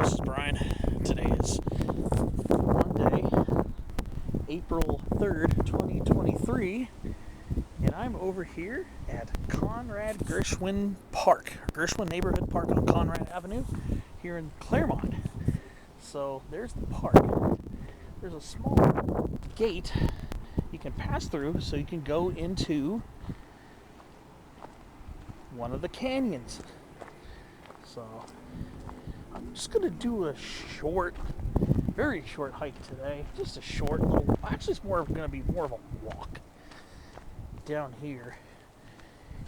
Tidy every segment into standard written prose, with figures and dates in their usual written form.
this is Brian. Today is Monday, April 3rd, 2023, and I'm over here at Conrad Gershwin Park, Gershwin Neighborhood Park on Conrad Avenue here in Clairemont. So there's the park. There's a small gate you can pass through so you can go into one of the canyons. So I'm just going to do a very short hike today. Just a short little, actually it's going to be more of a walk down here.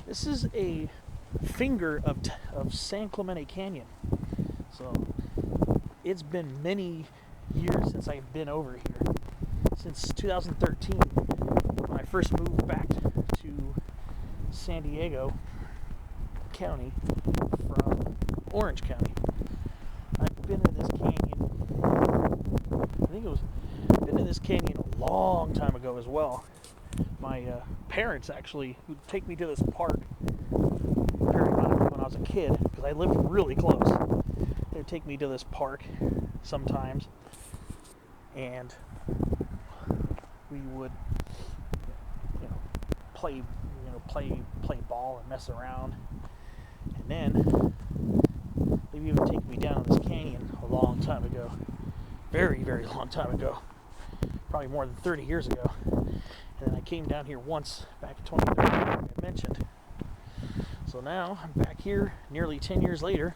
This is a finger of San Clemente Canyon. So it's been many years since I've been over here. Since 2013, when I first moved back to San Diego County from Orange County. I've been in this canyon, been in this canyon a long time ago as well. My parents actually would take me to this park periodically when I was a kid, because I lived really close. They would take me to this park sometimes, and we would play ball and mess around. And then they've even taken me down this canyon a long time ago. Very, very long time ago. Probably more than 30 years ago. And then I came down here once back in 2013, like I mentioned. So now I'm back here nearly 10 years later.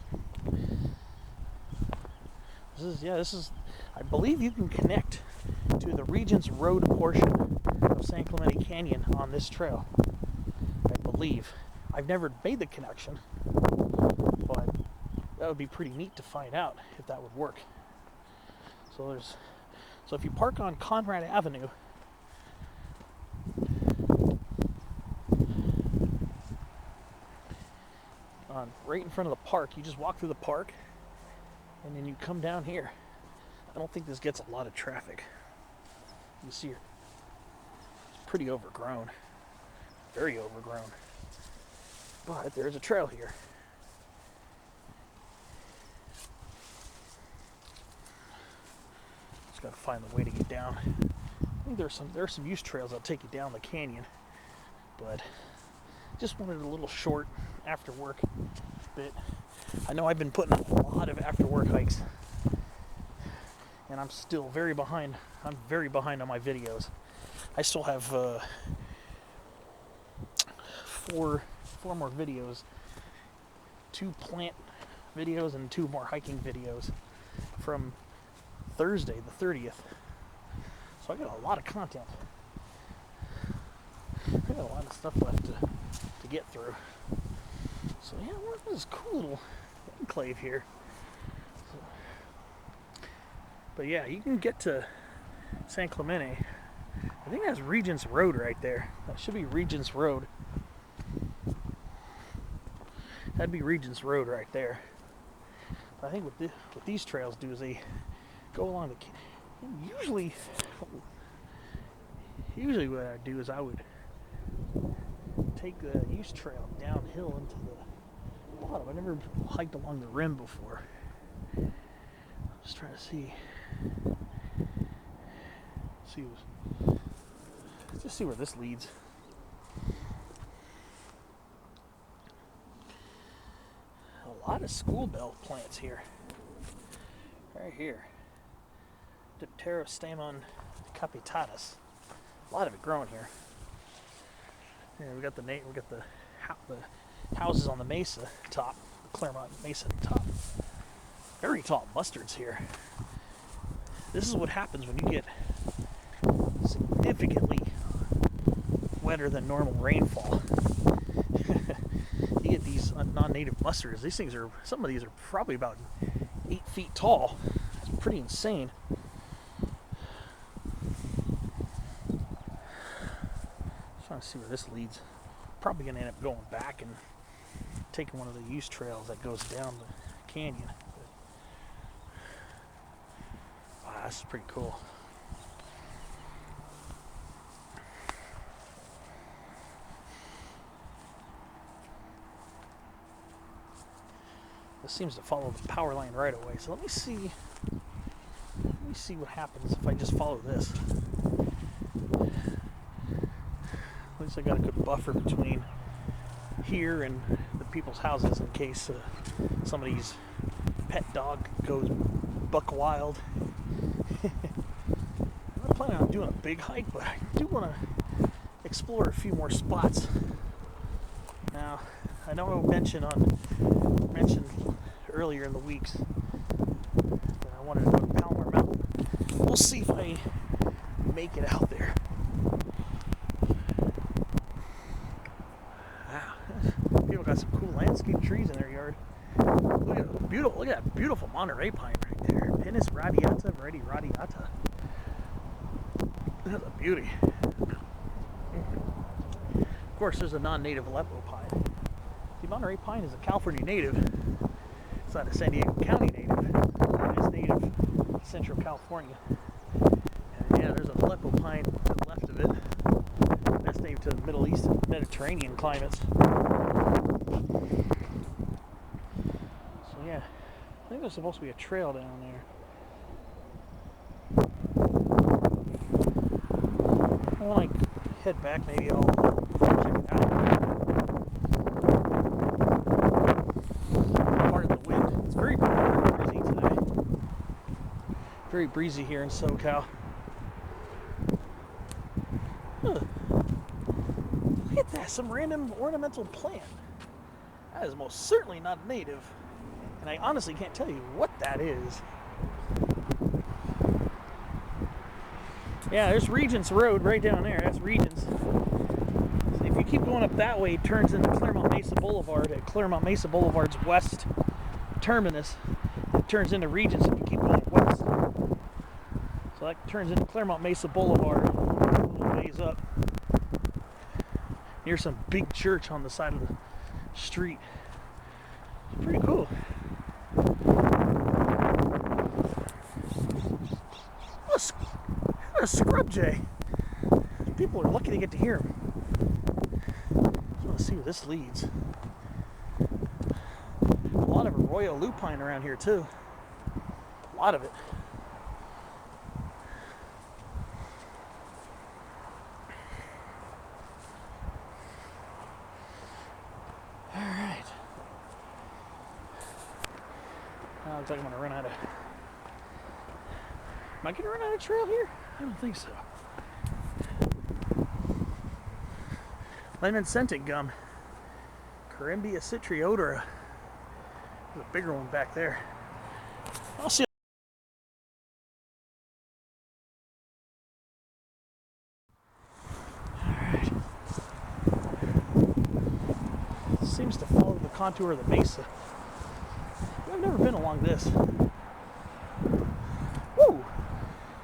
This is I believe you can connect to the Regents Road portion of San Clemente Canyon on this trail. I believe. I've never made the connection, but that would be pretty neat to find out if that would work. So if you park on Conrad Avenue, right in front of the park, you just walk through the park, and then you come down here. I don't think this gets a lot of traffic. You see, it's pretty overgrown, very overgrown. But there's a trail here. Just gotta find the way to get down. I think there are some use trails that'll take you down the canyon, but just wanted a little short after work bit. I know I've been putting up a lot of after work hikes, and I'm still very behind. I'm very behind on my videos. I still have four more videos, 2 plant videos and 2 more hiking videos from Thursday the 30th. So I got a lot of content. I got a lot of stuff left to get through. So yeah, we're in this cool little enclave here. But yeah, you can get to San Clemente. I think that's Regents Road right there. That should be Regents Road. That'd be Regents Road right there. But I think what these trails do is they go along the usually what I do is I would take the use trail downhill into the bottom. I never hiked along the rim before. Just trying to see where this leads. A lot of school bell plants here. Right here. Dipterostemon capitatus. A lot of it growing here. Yeah, we got the houses on the mesa top, the Clairemont Mesa top. Very tall mustards here. This is what happens when you get significantly wetter than normal rainfall. You get these non-native mustards. Some of these are probably about 8 feet tall. It's pretty insane. Just trying to see where this leads. Probably gonna end up going back and taking one of the use trails that goes down the canyon. Wow, this is pretty cool. This seems to follow the power line right away. So let me see. Let me see what happens if I just follow this. At least I got a good buffer between here and the people's houses in case somebody's pet dog goes buck wild. I'm not planning on doing a big hike, but I do want to explore a few more spots. Now, I know I mentioned earlier in the weeks that I wanted to go to Powell Mountain. We'll see if I make it out there. Wow, people got some cool landscape trees in their yard. Look at that beautiful Monterey pine right there. Pinus radiata, radiata. That's a beauty. Of course, there's a non-native Aleppo pine. The Monterey pine is a California native. It's not a San Diego County native. It is native Central California. And yeah, there's an Aleppo pine to the left of it. That's native to the Middle East and Mediterranean climates. So yeah, I think there's supposed to be a trail down there. When I head back, maybe I'll check it out. Part of the wind. It's very breezy today. Very breezy here in SoCal. Huh. Look at that, some random ornamental plant. That is most certainly not native. And I honestly can't tell you what that is. Yeah, there's Regents Road right down there. That's Regents. So if you keep going up that way, it turns into Clairemont Mesa Boulevard. At Clairemont Mesa Boulevard's west terminus, it turns into Regents if you keep going west. So that turns into Clairemont Mesa Boulevard a little ways up. Here's some big church on the side of the street. It's pretty cool. A scrub jay. People are lucky to get to hear him. Just want to see where this leads. A lot of arroyo lupine around here too. A lot of it. All right. Now looks like I'm gonna run out of. Am I gonna run out of trail here? I don't think so. Lemon scented gum. Corymbia citriodora. There's a bigger one back there. I'll see. Alright. Seems to follow the contour of the mesa. I've never been along this. Woo!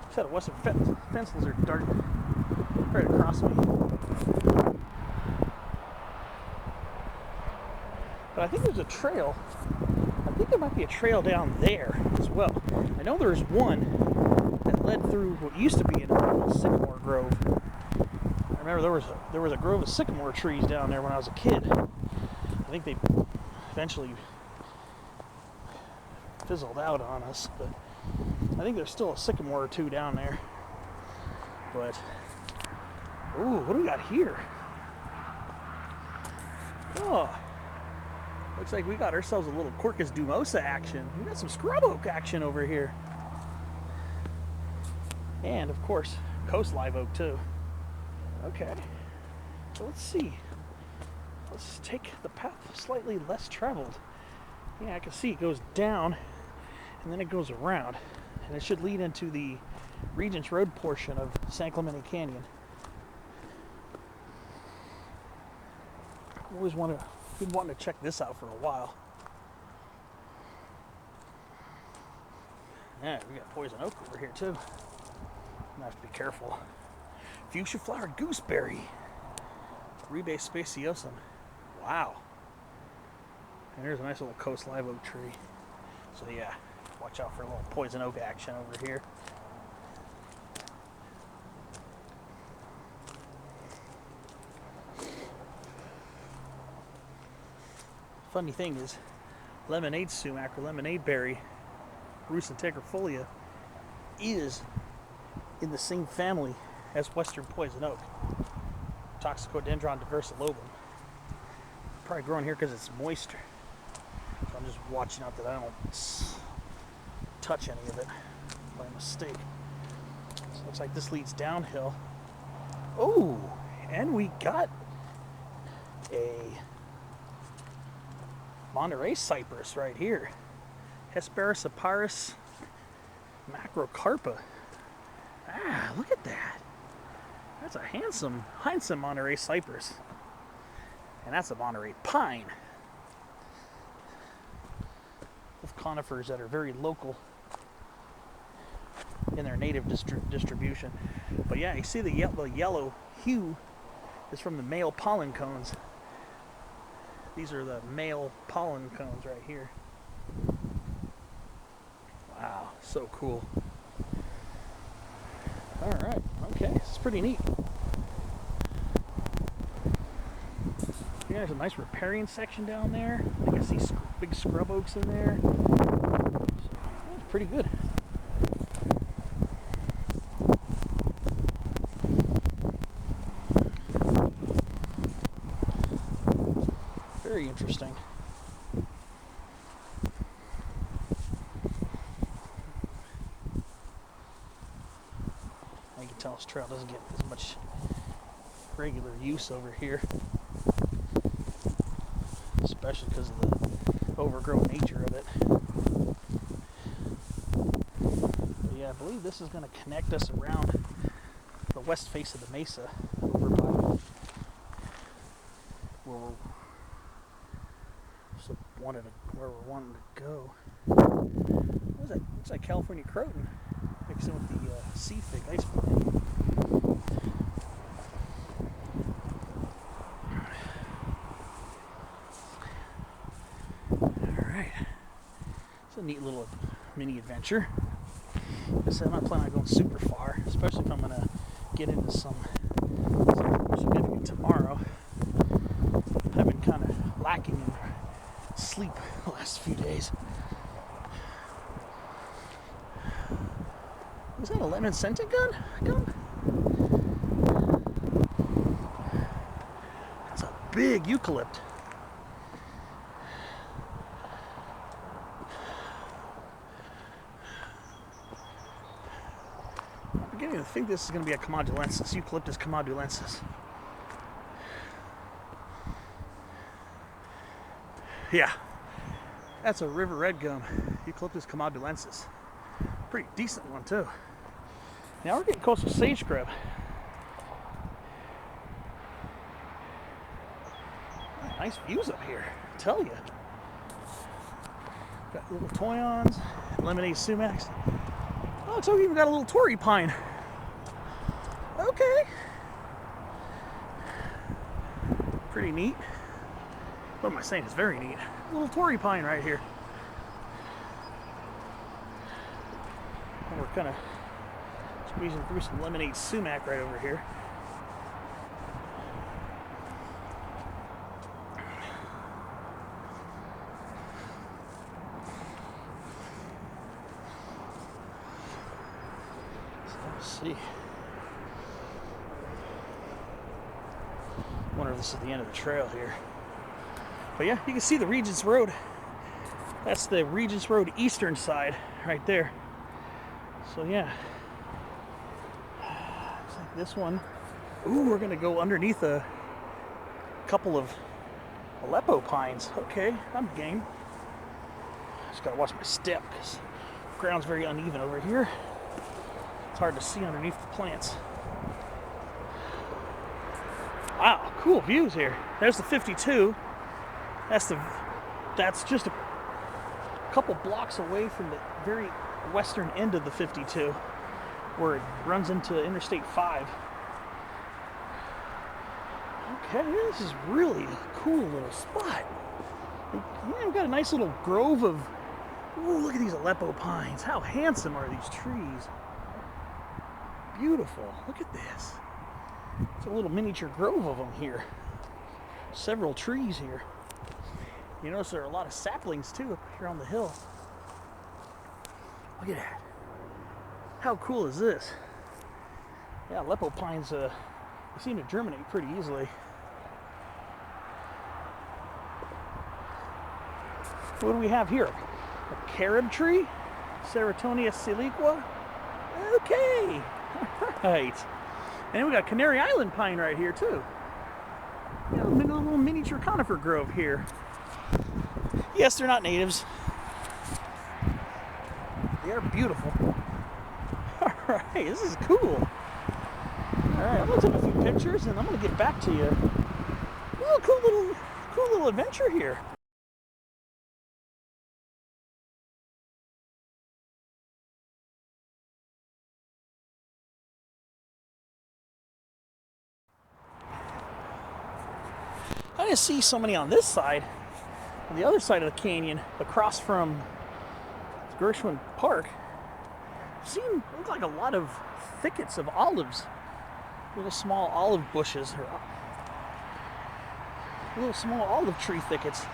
Just had a western fence lizard dart right across me. But I think there's a trail. I think there might be a trail down there as well. I know there's one that led through what used to be an old sycamore grove. I remember there was a grove of sycamore trees down there when I was a kid. I think they eventually fizzled out on us, but I think there's still a sycamore or two down there. But ooh, what do we got here? Oh, looks like we got ourselves a little Quercus dumosa action. We got some scrub oak action over here. And of course, coast live oak too. Okay, so let's see. Let's take the path slightly less traveled. Yeah, I can see it goes down and then it goes around. And it should lead into the Regents Road portion of San Clemente Canyon. Always been wanting to check this out for a while. Yeah, we got poison oak over here too. I have to be careful. Fuchsia flower gooseberry. Rebe speciosum. Wow. And there's a nice little coast live oak tree. So yeah, watch out for a little poison oak action over here. Funny thing is, lemonade sumac or lemonade berry, Rus integrifolia, is in the same family as western poison oak, Toxicodendron diversilobum. Probably growing here because it's moisture. So I'm just watching out that I don't touch any of it by mistake. So it looks like this leads downhill. Oh, and we got a Monterey cypress right here. Hesperus apparis macrocarpa. Ah, look at that. That's a handsome Monterey cypress. And that's a Monterey pine. Both conifers that are very local in their native distribution. But yeah, you see the yellow hue is from the male pollen cones. These are the male pollen cones right here. Wow, so cool. Alright, okay, this is pretty neat. Yeah, there's a nice riparian section down there. I think I see big scrub oaks in there. So, that's pretty good. Very interesting. You can tell this trail doesn't get as much regular use over here, especially because of the overgrown nature of it. But yeah, I believe this is going to connect us around the west face of the mesa over by where we're wanting to go. What is that? Looks like California croton mixed in with the sea fig ice pine. Alright. It's a neat little mini adventure. Like I said, I'm not planning on going super far, especially if I'm going to get into something significant tomorrow. I've been kind of lacking in sleep the last few days. Is that a lemon scented gum? That's a big eucalypt. I'm beginning to think this is going to be a Comodulensis, Eucalyptus comodulensis. Yeah, that's a river red gum, Eucalyptus comodulensis. Pretty decent one too. Now we're getting close to sage scrub. Nice views up here, I tell you. Got little toyons, lemonade sumacs. Oh, so we even got a little Torrey pine. Okay. Pretty neat. What am I saying? It's very neat. A little Torrey pine right here. And we're kind of squeezing through some lemonade sumac right over here. So let's see. I wonder if this is the end of the trail here. But yeah, you can see the Regents Road. That's the Regents Road eastern side right there. So yeah, looks like this one. Ooh, we're gonna go underneath a couple of Aleppo pines. Okay, I'm game. Just gotta watch my step because the ground's very uneven over here. It's hard to see underneath the plants. Wow, cool views here. There's the 52. That's just a couple blocks away from the very western end of the 52, where it runs into Interstate 5. Okay, this is really a cool little spot. Yeah, we've got a nice little grove of. Ooh, look at these Aleppo pines. How handsome are these trees? Beautiful. Look at this. It's a little miniature grove of them here. Several trees here. You notice there are a lot of saplings too up here on the hill. Look at that. How cool is this? Yeah, Aleppo pines they seem to germinate pretty easily. What do we have here? A carob tree? Ceratonia siliqua? Okay. Alright. And then we got Canary Island pine right here too. Yeah, a little miniature conifer grove here. Yes, they're not natives. They are beautiful. Alright, this is cool. Alright, I'm gonna take a few pictures and I'm gonna get back to you. Oh, cool little adventure here. I didn't see so many on this side. On the other side of the canyon, across from Gershwin Park, looked like a lot of thickets of olives. Little small olive bushes, or little small olive tree thickets.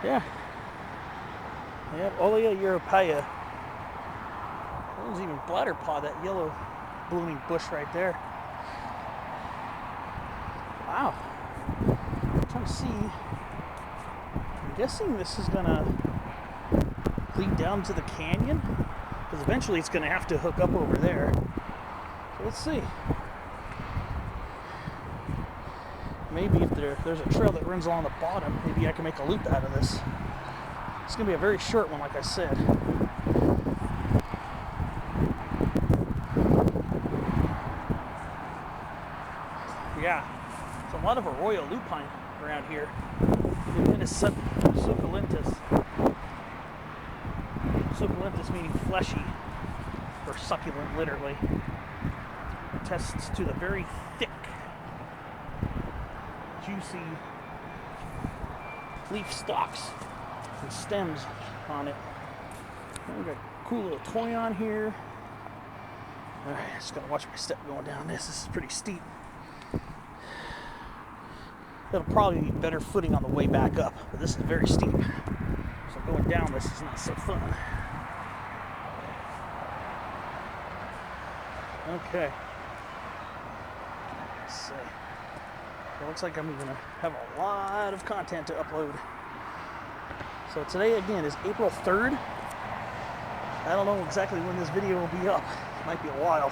Yeah. Yeah, Olea europaea. There's even bladderpaw, that yellow blooming bush right there. Wow. I'm trying to see. I'm guessing this is gonna lead down to the canyon, because eventually it's gonna have to hook up over there. So let's see. Maybe if there's a trail that runs along the bottom, maybe I can make a loop out of this. It's gonna be a very short one, like I said. Yeah, there's a lot of arroyo lupine around here. Succulentus. Succulentus meaning fleshy, or succulent literally. Attests to the very thick, juicy leaf stalks and stems on it. And we got a cool little toy on here. Alright, just gotta watch my step going down this. This is pretty steep. It'll probably be better footing on the way back up, but this is very steep. So going down this is not so fun. Okay. Let's see. It looks like I'm going to have a lot of content to upload. So today again is April 3rd. I don't know exactly when this video will be up. It might be a while.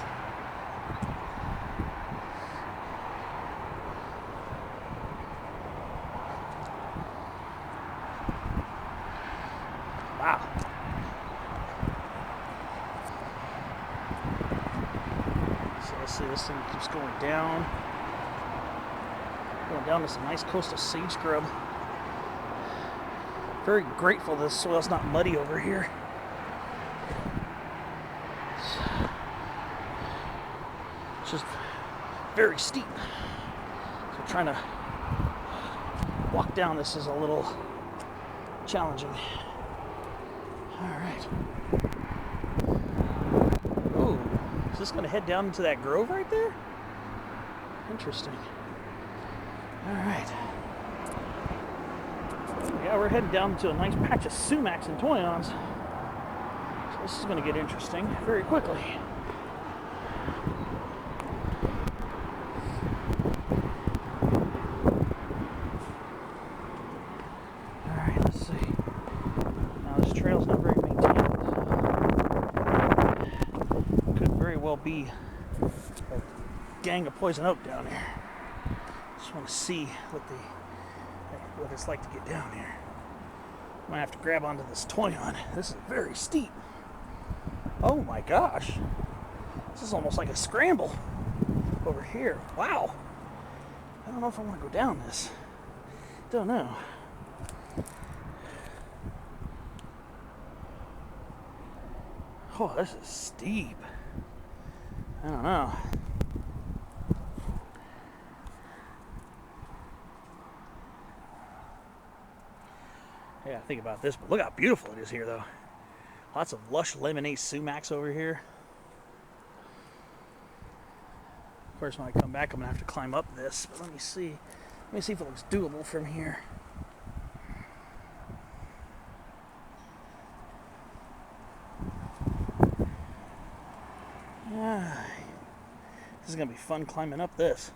Wow. So let's see, this thing keeps going down. Going down to some nice coastal sage scrub. Very grateful this soil's not muddy over here. It's just very steep. So trying to walk down this is a little challenging. Alright. Oh, is this going to head down into that grove right there? Interesting. Alright. Yeah, we're heading down to a nice patch of sumacs and toyons. So this is going to get interesting very quickly. Alright, let's see. Now this trail's not very maintained. Could very well be a gang of poison oak down here. Just want to see what it's like to get down here. I might have to grab onto this toyon. This is very steep. Oh my gosh. This is almost like a scramble over here. Wow. I don't know if I want to go down this. Don't know. Oh, this is steep. I don't know. Yeah, think about this, but look how beautiful it is here, though. Lots of lush lemonade sumacs over here. Of course, when I come back, I'm gonna have to climb up this. But let me see. Let me see if it looks doable from here. This is going to be fun climbing up this.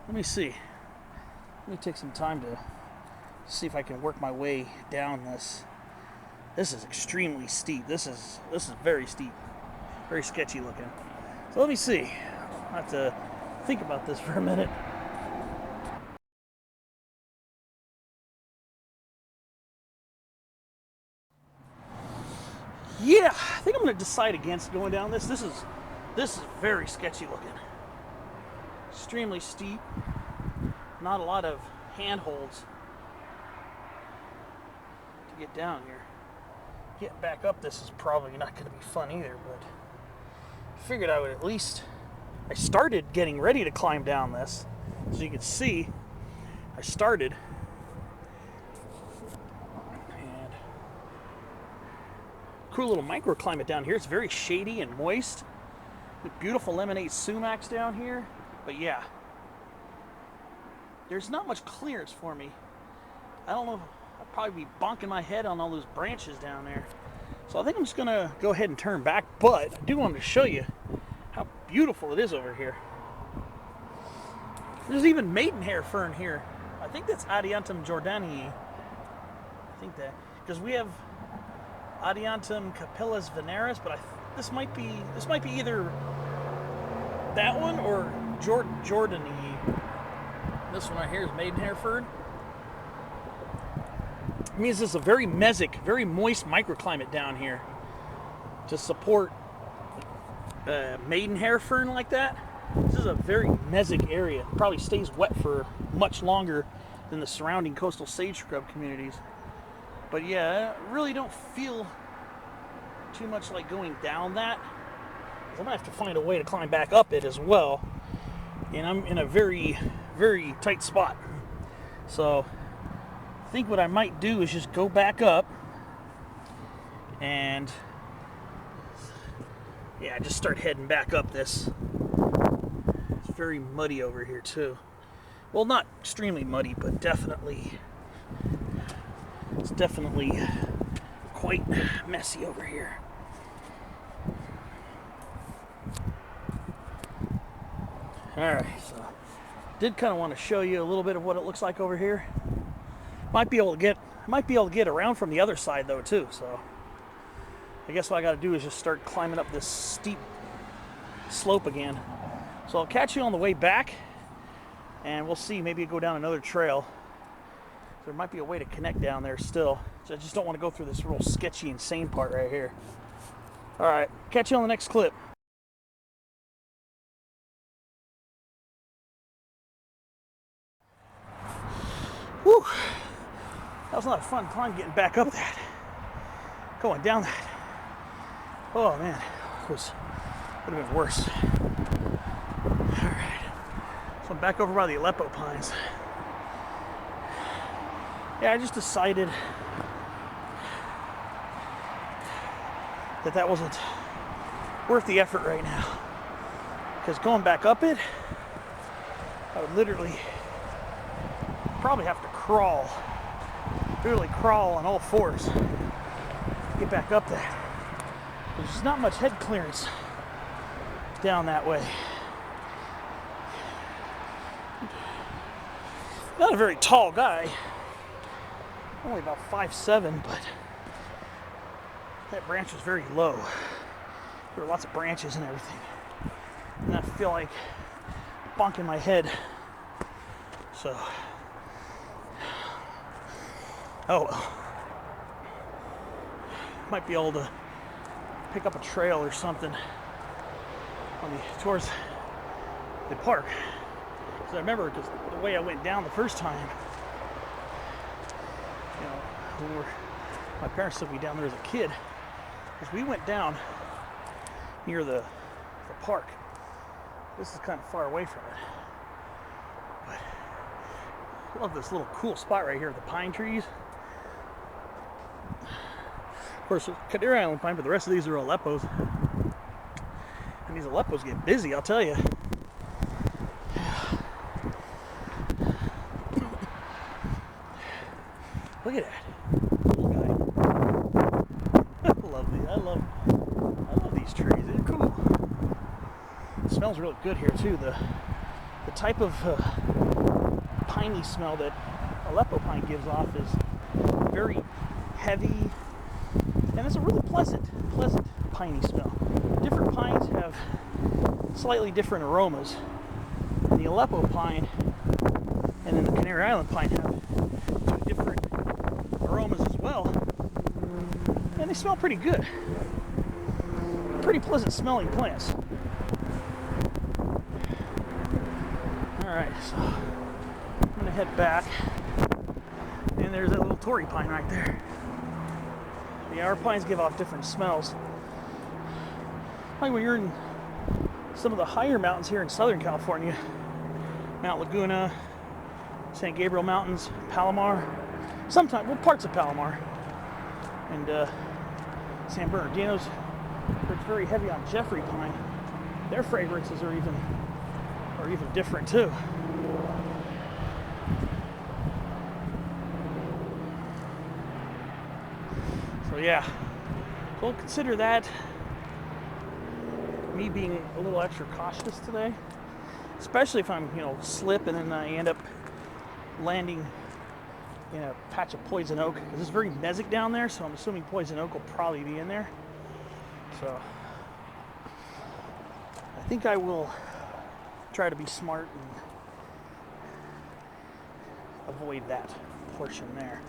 Let me see. Let me take some time to see if I can work my way down this. This is extremely steep. This is very steep. Very sketchy looking. So let me see. I'll have to think about this for a minute. Yeah, I think I'm going to decide against going down this. This is very sketchy looking. Extremely steep. Not a lot of handholds to get down here. Getting back up this is probably not going to be fun either, but I figured I would at least... I started getting ready to climb down this. As you can see, I started. And cool little microclimate down here. It's very shady and moist. With beautiful lemonade sumacs down here. But yeah, there's not much clearance for me. I don't know. I'd probably be bonking my head on all those branches down there. So I think I'm just going to go ahead and turn back. But I do want to show you how beautiful it is over here. There's even maidenhair fern here. I think that's Adiantum jordanii. I think that, because we have Adiantum capillus veneris, but this might be either that one or jordanii. This one right here is maidenhair fern. It means this is a very mesic, very moist microclimate down here to support maidenhair fern like that. This is a very mesic area. It probably stays wet for much longer than the surrounding coastal sage scrub communities. But yeah, I really don't feel too much like going down that. I'm gonna have to find a way to climb back up it as well. And I'm in a very, very tight spot. So I think what I might do is just go back up and yeah, just start heading back up this. It's very muddy over here too. Well, not extremely muddy, but it's definitely quite messy over here. Alright, so did kind of want to show you a little bit of what it looks like over here. Might be able to get around from the other side though too, so I guess what I got to do is just start climbing up this steep slope again. So I'll catch you on the way back, and we'll see. Maybe go down another trail. There might be a way to connect down there still. So I just don't want to go through this real sketchy, insane part right here. All right, catch you on the next clip. Whew. That was not a fun climb getting back up that. Going down that. Oh man, it would have been worse. Alright. So I'm back over by the Aleppo pines. Yeah, I just decided that wasn't worth the effort right now. Because going back up it, I would literally probably have to crawl. Literally crawl on all fours to get back up there. There's just not much head clearance down that way. Not a very tall guy. Only about 5'7", but that branch was very low. There were lots of branches and everything. And I feel like bonking my head. So, oh well. Might be able to pick up a trail or something towards the park. Because I remember just the way I went down the first time. You know, my parents took me down there as a kid. Because we went down near the park. This is kind of far away from it. But I love this little cool spot right here with the pine trees. Of course, Cadera Island pine, but the rest of these are Aleppos. And these Aleppos get busy, I'll tell you. Look at that. Cool guy. I I love these trees. They're cool. It smells really good here too. The type of piney smell that Aleppo pine gives off is very heavy, and it's a really pleasant piney smell. Different pines have slightly different aromas. And the Aleppo pine and then the Canary Island pine have two different aromas as well, and they smell pretty good. Pretty pleasant smelling plants. Alright, so I'm gonna head back, and there's that little Torrey pine right there. Yeah, our pines give off different smells. Like when you're in some of the higher mountains here in Southern California, Mount Laguna, San Gabriel Mountains, Palomar, sometimes, well, parts of Palomar, and San Bernardino's, where it's very heavy on Jeffrey pine. Their fragrances are even different too. So yeah, we'll consider that me being a little extra cautious today, especially if I'm, slip and then I end up landing in a patch of poison oak, because it's very mesic down there, so I'm assuming poison oak will probably be in there. So I think I will try to be smart and avoid that portion there.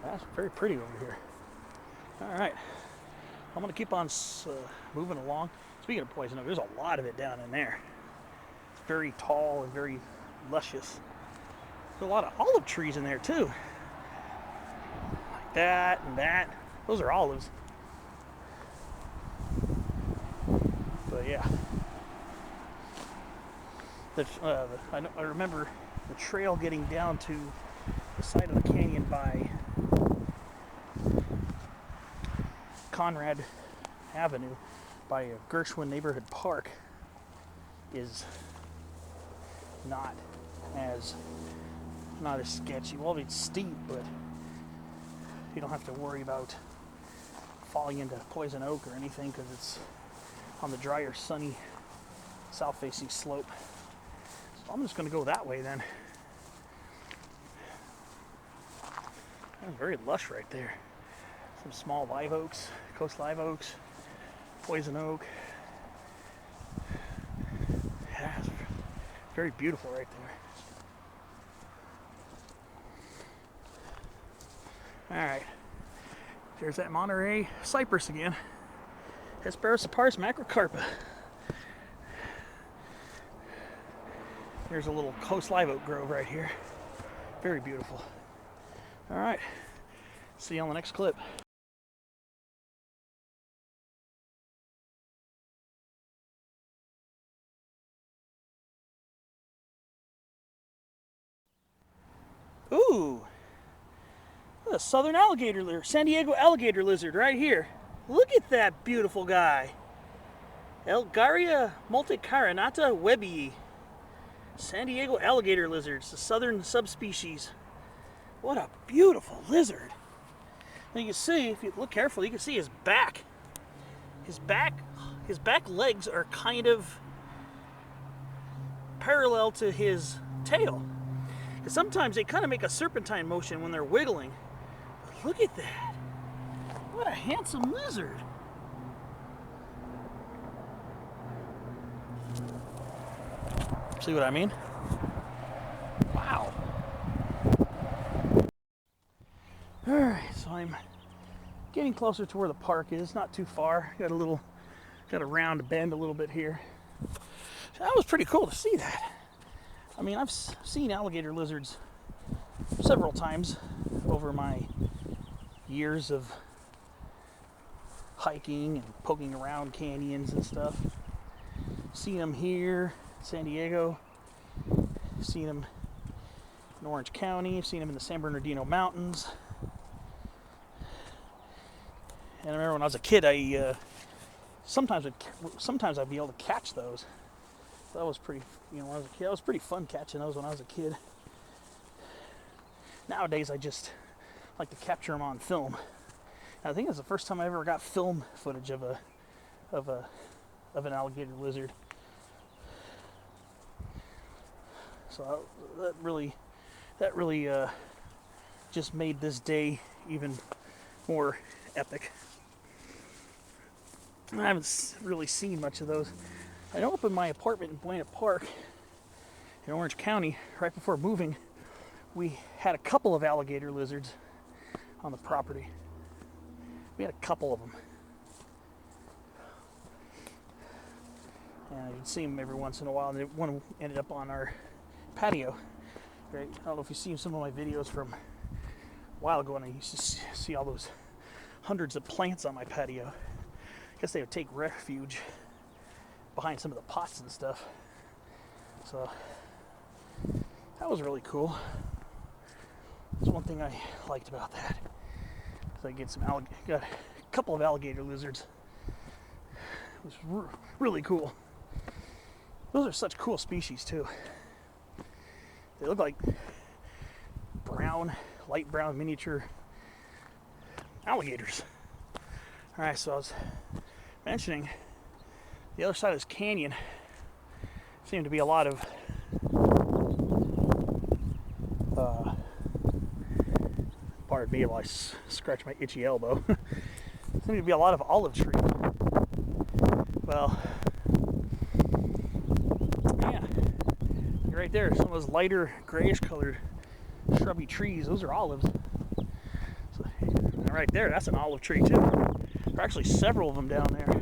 That's very pretty over here. All right, I'm gonna keep on moving along. Speaking of poison oak, there's a lot of it down in there. It's very tall and very luscious. There's a lot of olive trees in there too, like that and that. Those are olives. But yeah, I remember the trail getting down to the side of the canyon by Conrad Avenue, by a Gershwin neighborhood park, is not as sketchy. Well, it's steep, but you don't have to worry about falling into poison oak or anything, because it's on the drier, sunny, south-facing slope. So I'm just going to go that way then. That's very lush right there. Some small live oaks, coast live oaks, poison oak. Yeah, it's very beautiful right there. All right, there's that Monterey cypress again. Hesperosiparis macrocarpa. There's a little coast live oak grove right here. Very beautiful. All right, see you on the next clip. Ooh, a southern alligator lizard, San Diego alligator lizard right here. Look at that beautiful guy. Elgaria multicarinata webbii. San Diego alligator lizards, the southern subspecies. What a beautiful lizard. And you can see, if you look carefully, you can see his back. His back legs are kind of parallel to his tail. Because sometimes they kind of make a serpentine motion when they're wiggling. But look at that. What a handsome lizard. See what I mean? Wow. Alright, so I'm getting closer to where the park is. Not too far. Got a round bend a little bit here. So that was pretty cool to see that. I mean, I've seen alligator lizards several times over my years of hiking and poking around canyons and stuff. Seen them here, San Diego. Seen them in Orange County. Seen them in the San Bernardino Mountains. And I remember when I was a kid, sometimes I'd be able to catch those. So that was pretty, when I was a kid, that was pretty fun catching those when I was a kid. Nowadays, I just like to capture them on film I think it's the first time I ever got film footage of an alligator lizard. So that really just made this day even more epic. I haven't really seen much of those. I know up in my apartment in Buena Park in Orange County, right before moving, we had a couple of alligator lizards on the property. We had a couple of them. And you'd see them every once in a while, and one ended up on our patio. Right? I don't know if you've seen some of my videos from a while ago, and I used to see all those hundreds of plants on my patio. I guess they would take refuge behind some of the pots and stuff. So that was really cool. That's one thing I liked about that. So I got a couple of alligator lizards. It was really cool. Those are such cool species too. They look like light brown miniature alligators. All right, so I was mentioning the other side of this canyon seemed to be a lot of pardon me while I scratch my itchy elbow. Seemed to be a lot of olive trees. Well, yeah, right there, some of those lighter grayish colored shrubby trees, those are olives. So, right there, that's an olive tree too. There are actually several of them down there. I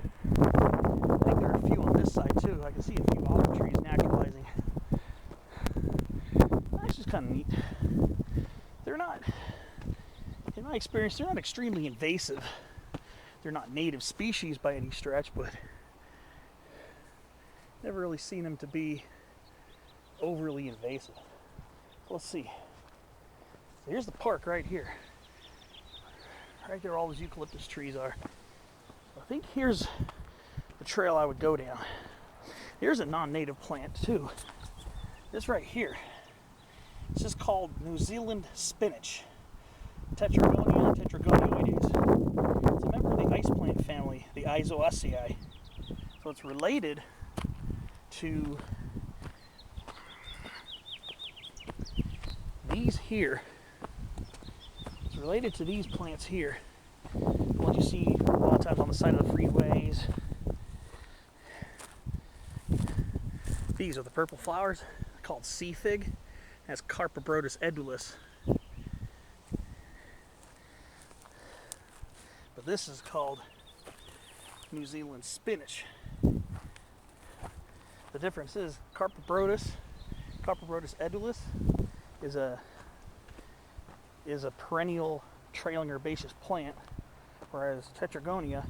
think there are a few on this side too. I can see a few olive trees naturalizing. That's just kind of neat. They're not, in my experience, they're not extremely invasive. They're not native species by any stretch, but never really seen them to be overly invasive. So let's see. So here's the park right here. Right there, all those eucalyptus trees are. I think here's the trail I would go down. Here's a non-native plant too. This right here. This is called New Zealand spinach. Tetragonioides. It's a member of the ice plant family, the Isoaceae. So it's related to these here. It's related to these plants here. What you see a lot of times on the side of the freeways. These are the purple flowers called sea fig. That's Carpobrotus edulis. But this is called New Zealand spinach. The difference is Carpobrotus edulis is a perennial trailing herbaceous plant, whereas Tetragonia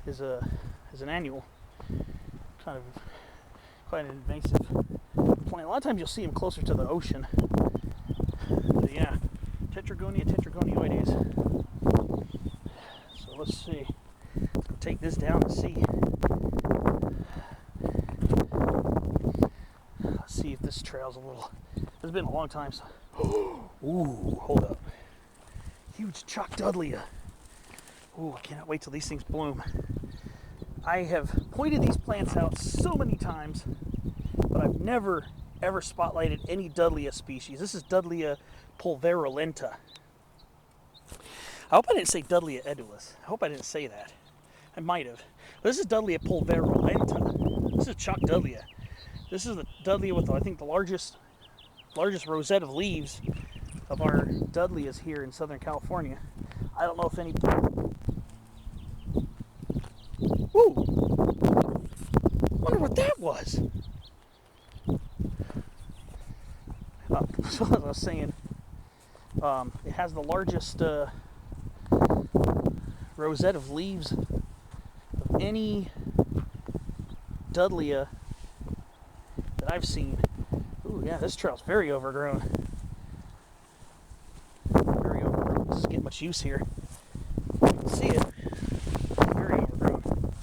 is an annual, kind of quite an invasive plant. A lot of times you'll see them closer to the ocean. But yeah, Tetragonioides. So let's see. Let's go take this down and see. Let's see if this trail's a little. It's been a long time. So. Ooh, hold up. Huge chalk dudleya. Ooh, I cannot wait till these things bloom. I have pointed these plants out so many times, but I've never ever spotlighted any dudleya species. This is Dudleya pulverulenta. I hope I didn't say Dudleya edulis. I hope I didn't say that. I might have. But this is Dudleya pulverulenta. This is chalk dudleya. This is the dudleya with, I think, the largest rosette of leaves of our dudleyas here in Southern California. I don't know if any. Woo! Wonder what that was. So as I was saying, it has the largest rosette of leaves of any dudleya that I've seen. Ooh, yeah, this trail's very overgrown. Very overgrown. It doesn't get much use here. You can see it. Very overgrown.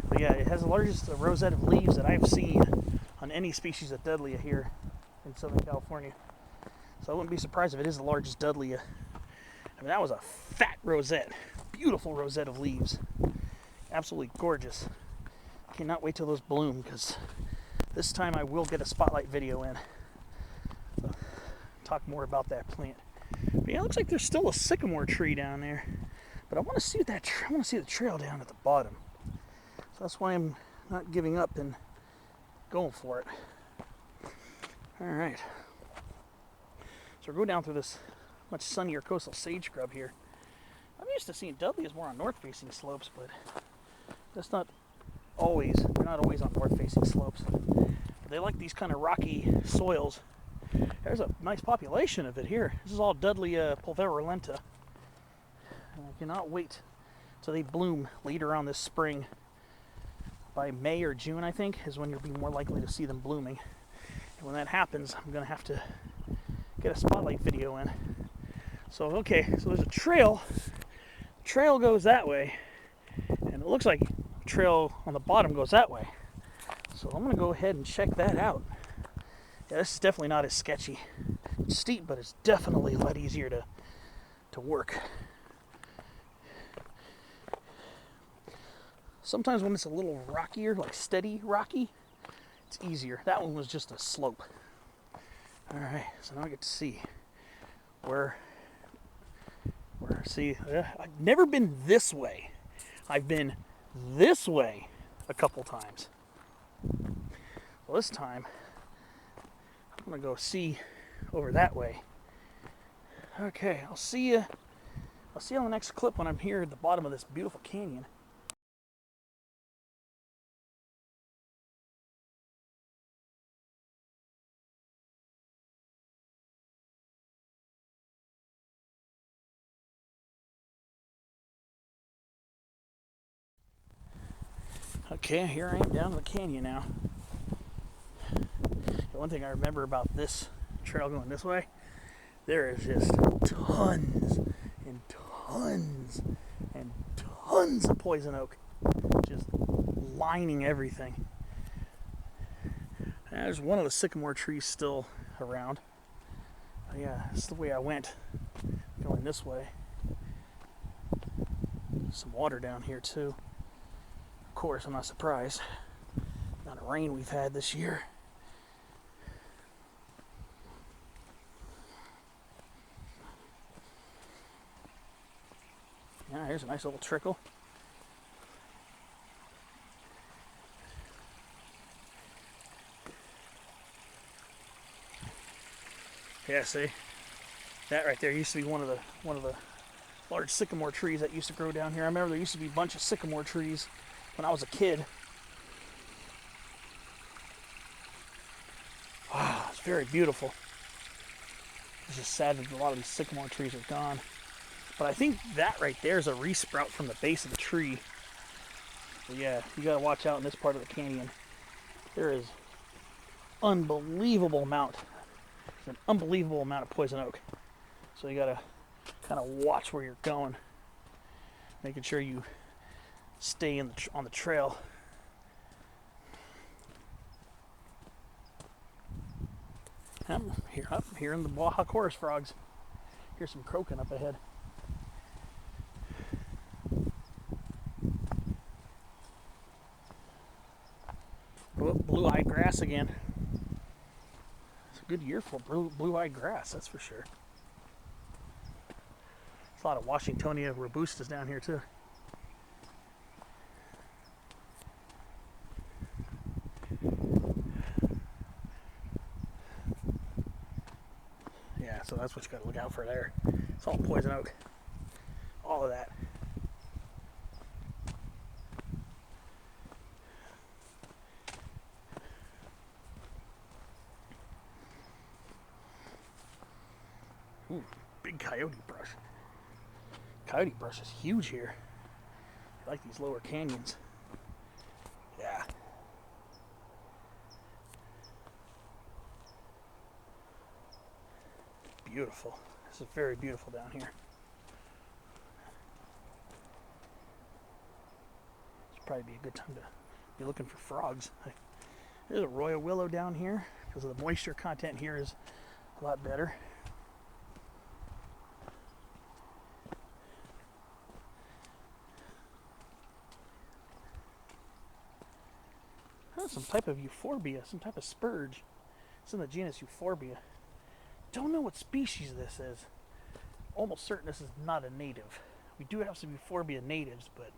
But yeah, it has the largest rosette of leaves that I've seen on any species of dudleya here in Southern California. So I wouldn't be surprised if it is the largest dudleya I mean, that was a fat rosette. Beautiful rosette of leaves. Absolutely gorgeous. Cannot wait till those bloom, because this time I will get a spotlight video in. So, talk more about that plant. But yeah, it looks like there's still a sycamore tree down there. But I want to see that. I want to see the trail down at the bottom. So that's why I'm not giving up and going for it. All right. So we'll go down through this much sunnier coastal sage scrub here. I'm used to seeing dudleys more on north-facing slopes, but that's not always. They're not always on north-facing slopes. But they like these kind of rocky soils. There's a nice population of it here. This is all Dudley pulverulenta. And I cannot wait till they bloom later on this spring. By May or June, I think, is when you'll be more likely to see them blooming. And when that happens, I'm going to have to get a spotlight video in. So, okay, so there's a trail. The trail goes that way. And it looks like the trail on the bottom goes that way. So I'm going to go ahead and check that out. Yeah, this is definitely not as sketchy. It's steep, but it's definitely a lot easier to work. Sometimes when it's a little rockier, like steady rocky, it's easier. That one was just a slope. All right, so now I get to see see, I've never been this way. I've been this way a couple times. Well, this time, I'm gonna go see over that way. Okay, I'll see you on the next clip when I'm here at the bottom of this beautiful canyon. Okay, here I am down in the canyon now. The one thing I remember about this trail going this way, there is just tons and tons and tons of poison oak, just lining everything. And there's one of the sycamore trees still around. But yeah, that's the way I went, going this way. Some water down here too. Of course, I'm not surprised. The amount of rain we've had this year. Yeah, here's a nice little trickle. Yeah, see? That right there used to be one of the large sycamore trees that used to grow down here. I remember there used to be a bunch of sycamore trees when I was a kid. Wow, it's very beautiful. It's just sad that a lot of these sycamore trees are gone. But I think that right there is a resprout from the base of the tree. But yeah, you gotta watch out in this part of the canyon. There is an unbelievable amount of poison oak. So you gotta kind of watch where you're going, making sure you stay on the trail. I'm hearing the Baja chorus frogs. Here's some croaking up ahead. Oh, blue-eyed grass again. It's a good year for blue-eyed grass, that's for sure. There's a lot of Washingtonia robustas down here too. Yeah, so that's what you gotta look out for there. It's all poison oak. All of that. Ooh, big coyote brush. Coyote brush is huge here. I like these lower canyons. Yeah. Beautiful. This is very beautiful down here. This probably be a good time to be looking for frogs. There's a royal willow down here because of the moisture content here is a lot better. some type of euphorbia, some type of spurge. It's in the genus Euphorbia. Don't know what species this is. Almost certain this is not a native. We do have some Euphorbia natives, but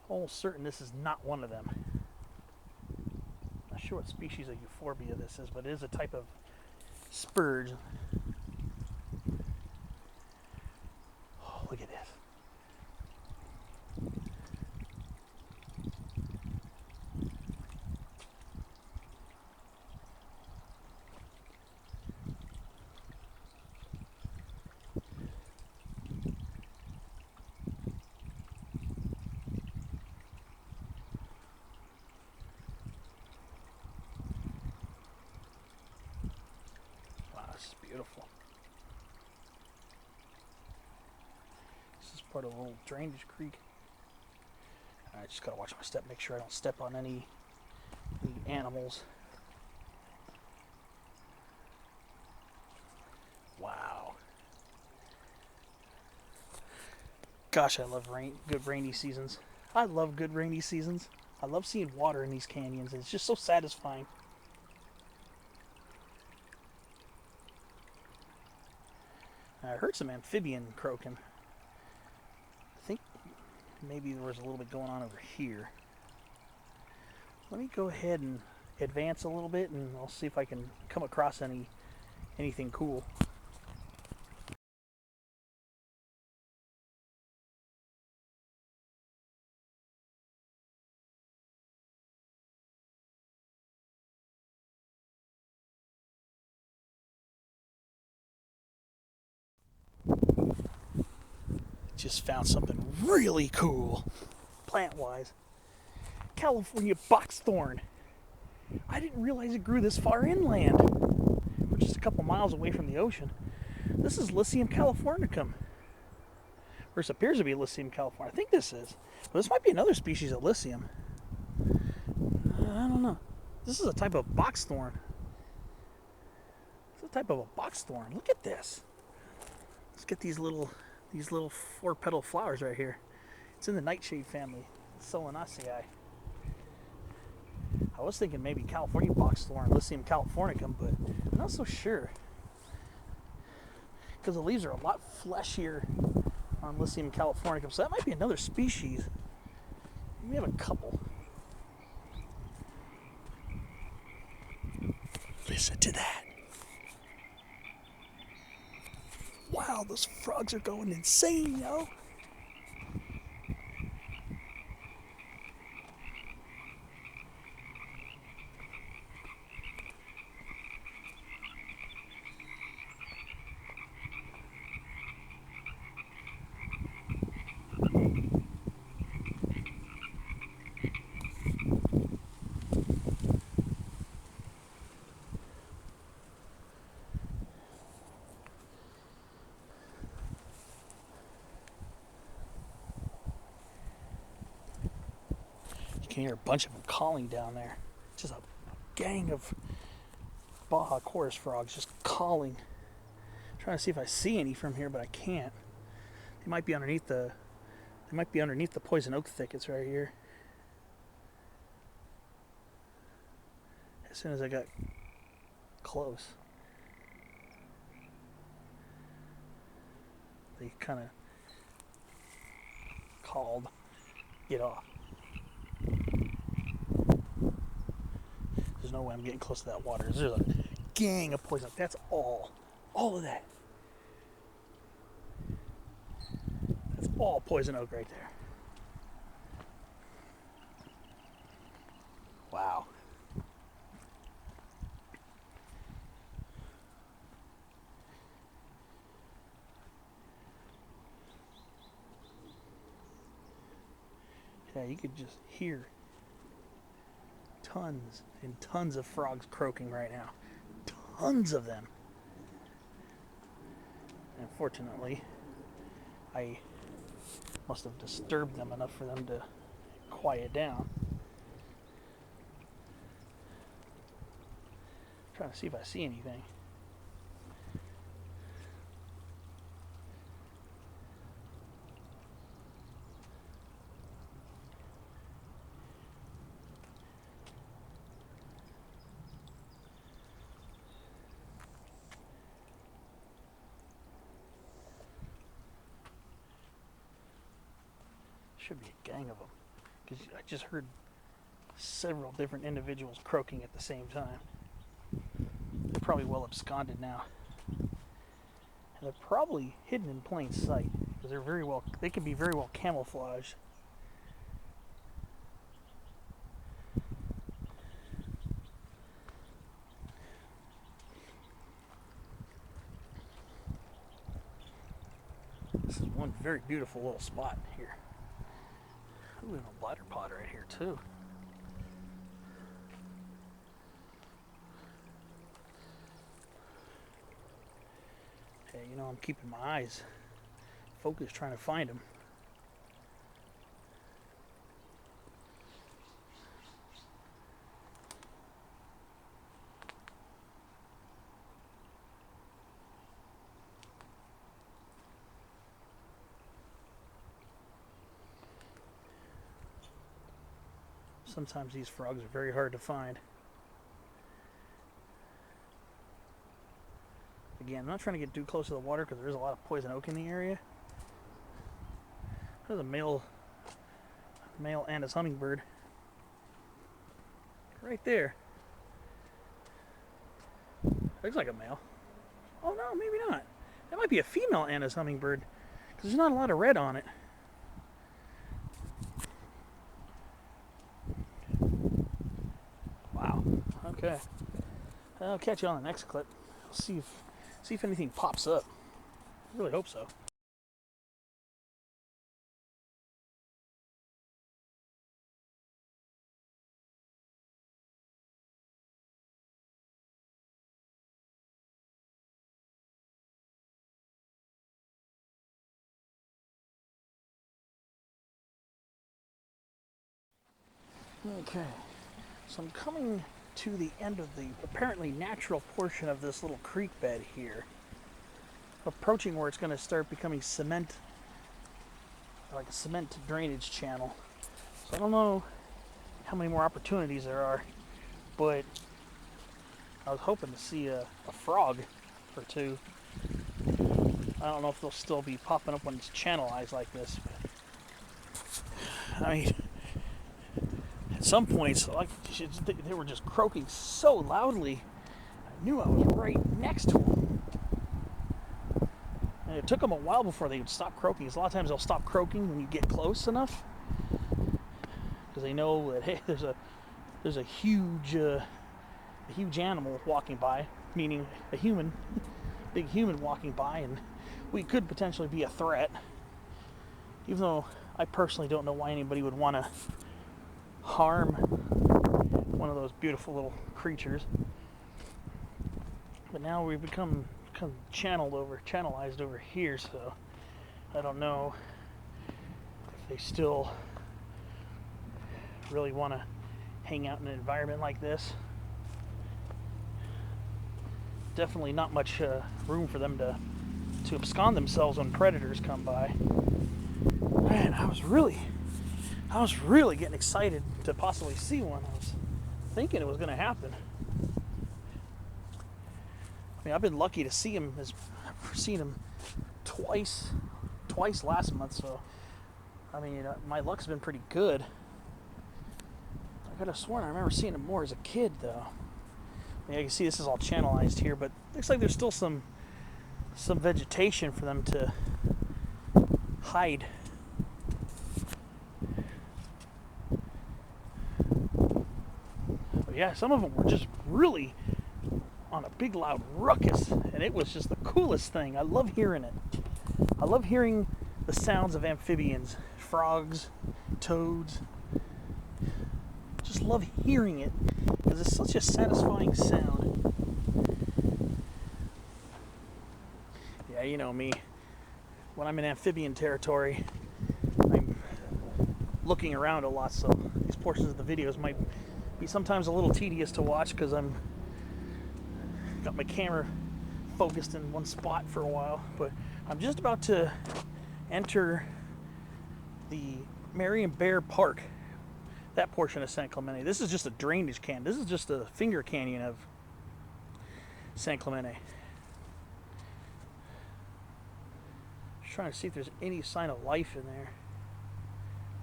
almost certain this is not one of them. Not sure what species of Euphorbia this is, but it is a type of spurge. Oh, look at this. This is beautiful. This is part of a little drainage creek. I just gotta watch my step, make sure I don't step on any animals. Wow. Gosh, I love good rainy seasons. I love good rainy seasons. I love seeing water in these canyons. It's just so satisfying. I heard some amphibian croaking. I think maybe there was a little bit going on over here. Let me go ahead and advance a little bit, and I'll see if I can come across anything cool. Just found something really cool, plant-wise. California boxthorn. I didn't realize it grew this far inland. We're just a couple miles away from the ocean. This is Lycium californicum. Or this appears to be Lycium californicum. I think this is. But this might be another species of Lycium. I don't know. This is a type of boxthorn. It's a type of a boxthorn. Look at this. Let's get these little 4-petal flowers right here. It's in the nightshade family, Solanaceae. I was thinking maybe California boxthorn, Lycium californicum, but I'm not so sure. Because the leaves are a lot fleshier on Lycium californicum, so that might be another species. We have a couple. Listen to that. Wow, those frogs are going insane, yo. You can hear a bunch of them calling down there. Just a gang of Baja chorus frogs just calling. I'm trying to see if I see any from here, but I can't. They might be underneath the poison oak thickets right here. As soon as I got close, they kind of called, "Get off." There's no way I'm getting close to that water. There's a gang of poison oak. That's all of that. That's all poison oak right there. Wow. Yeah, you could just hear tons and tons of frogs croaking right now. Tons of them. And unfortunately, I must have disturbed them enough for them to quiet down. I'm trying to see if I see anything. should be a gang of them, because I just heard several different individuals croaking at the same time. They're probably well absconded now. And they're probably hidden in plain sight, because they can be very well camouflaged. This is one very beautiful little spot here. Ooh, and a bladder pot right here too. Hey, you know, I'm keeping my eyes focused trying to find them. Sometimes these frogs are very hard to find. Again, I'm not trying to get too close to the water because there's a lot of poison oak in the area. There's a male and his hummingbird right there. Looks like a male. Oh no, maybe not. That might be a female Anna's hummingbird because there's not a lot of red on it. Wow. Okay. I'll catch you on the next clip. See if anything pops up. I really hope so. Okay, so I'm coming to the end of the apparently natural portion of this little creek bed here. Approaching where it's going to start becoming cement, like a cement drainage channel. So I don't know how many more opportunities there are, but I was hoping to see a frog or two. I don't know if they'll still be popping up when it's channelized like this, but I mean, at some points, like they were just croaking so loudly, I knew I was right next to them. And it took them a while before they would stop croaking. Because a lot of times they'll stop croaking when you get close enough, because they know that hey, there's a huge animal walking by, meaning a human, big human walking by, and we could potentially be a threat. Even though I personally don't know why anybody would want to harm one of those beautiful little creatures. But now we've become channelized over here, so I don't know if they still really want to hang out in an environment like this. Definitely not much room for them to abscond themselves when predators come by. Man, I was really getting excited to possibly see one. I was thinking it was going to happen. I mean, I've been lucky to see him. I've seen him twice last month. So, I mean, my luck's been pretty good. I could have sworn I remember seeing him more as a kid, though. I mean, you can see this is all channelized here, but looks like there's still some vegetation for them to hide. But yeah, some of them were just really on a big loud ruckus, and it was just the coolest thing. I love hearing it. I love hearing the sounds of amphibians, frogs, toads. Just love hearing it because it's such a satisfying sound. Yeah, you know me. When I'm in amphibian territory, I'm looking around a lot, so these portions of the videos might be sometimes a little tedious to watch because I'm got my camera focused in one spot for a while. But I'm just about to enter the Marion Bear Park, that portion of San Clemente. This is just a drainage canyon. This is just a finger canyon of San Clemente. Just trying to see if there's any sign of life in there.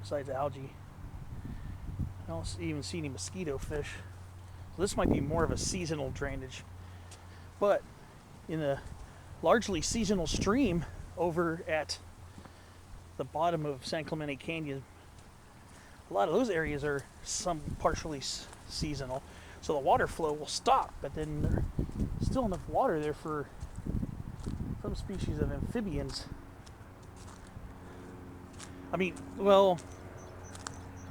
besides algae. I don't even see any mosquito fish. So this might be more of a seasonal drainage. But in a largely seasonal stream over at the bottom of San Clemente Canyon, a lot of those areas are some partially seasonal. So the water flow will stop, but then there's still enough water there for some species of amphibians. I mean, well,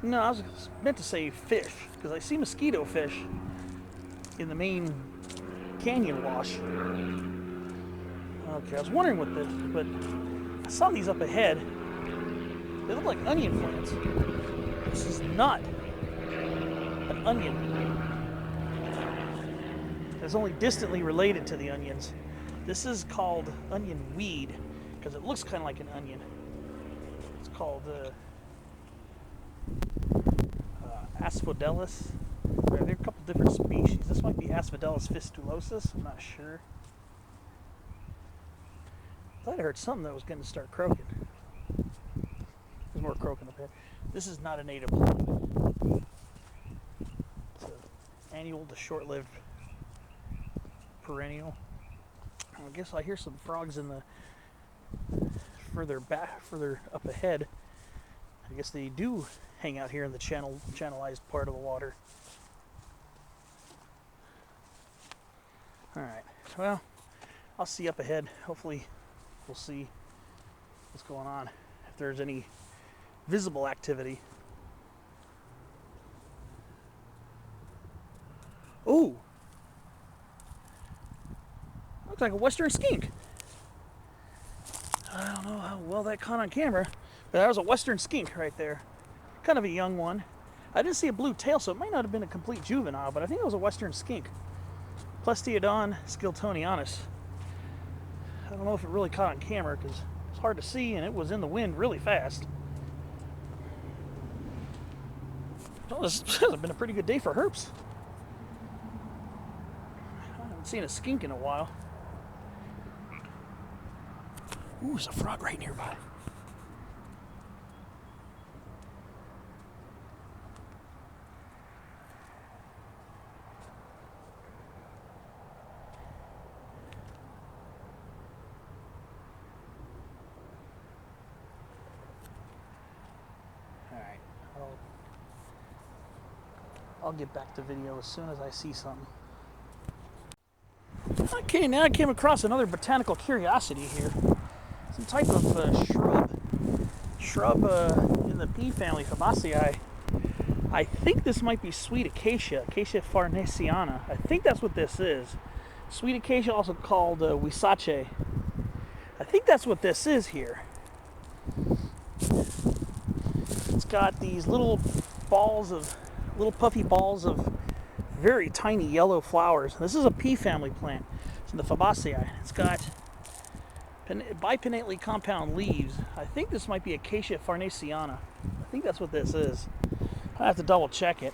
no, I was meant to say fish, because I see mosquito fish in the main canyon wash. Okay, I was wondering what this, but I saw these up ahead. They look like onion plants. This is not an onion. It's only distantly related to the onions. This is called onion weed, because it looks kind of like an onion. It's called Asphodelus. There are a couple different species. This might be Asphodelus fistulosus. I'm not sure. I thought I heard something that was going to start croaking. There's more croaking up here. This is not a native plant. It's an annual to short-lived perennial. I guess I hear some frogs in the further up ahead. I guess they do hang out here in the channelized part of the water. Alright, well, I'll see up ahead. Hopefully we'll see what's going on, if there's any visible activity. Ooh! Looks like a western skink. I don't know how well that caught on camera, but that was a western skink right there. Kind of a young one. I didn't see a blue tail, so it might not have been a complete juvenile, but I think it was a western skink. Plestiodon skiltonianus. I don't know if it really caught on camera because it's hard to see and it was in the wind really fast. Well, this has been a pretty good day for herps. I haven't seen a skink in a while. Ooh, there's a frog right nearby. Alright, I'll get back to video as soon as I see something. Okay, now I came across another botanical curiosity here. Some type of shrub in the pea family, Fabaceae. I think this might be sweet acacia, Acacia farnesiana. I think that's what this is. Sweet acacia, also called huisache. I think that's what this is here. It's got these little puffy balls of very tiny yellow flowers. This is a pea family plant. It's in the Fabaceae. It's got bipinnately compound leaves. I think this might be Acacia farnesiana. I think that's what this is. I have to double check it.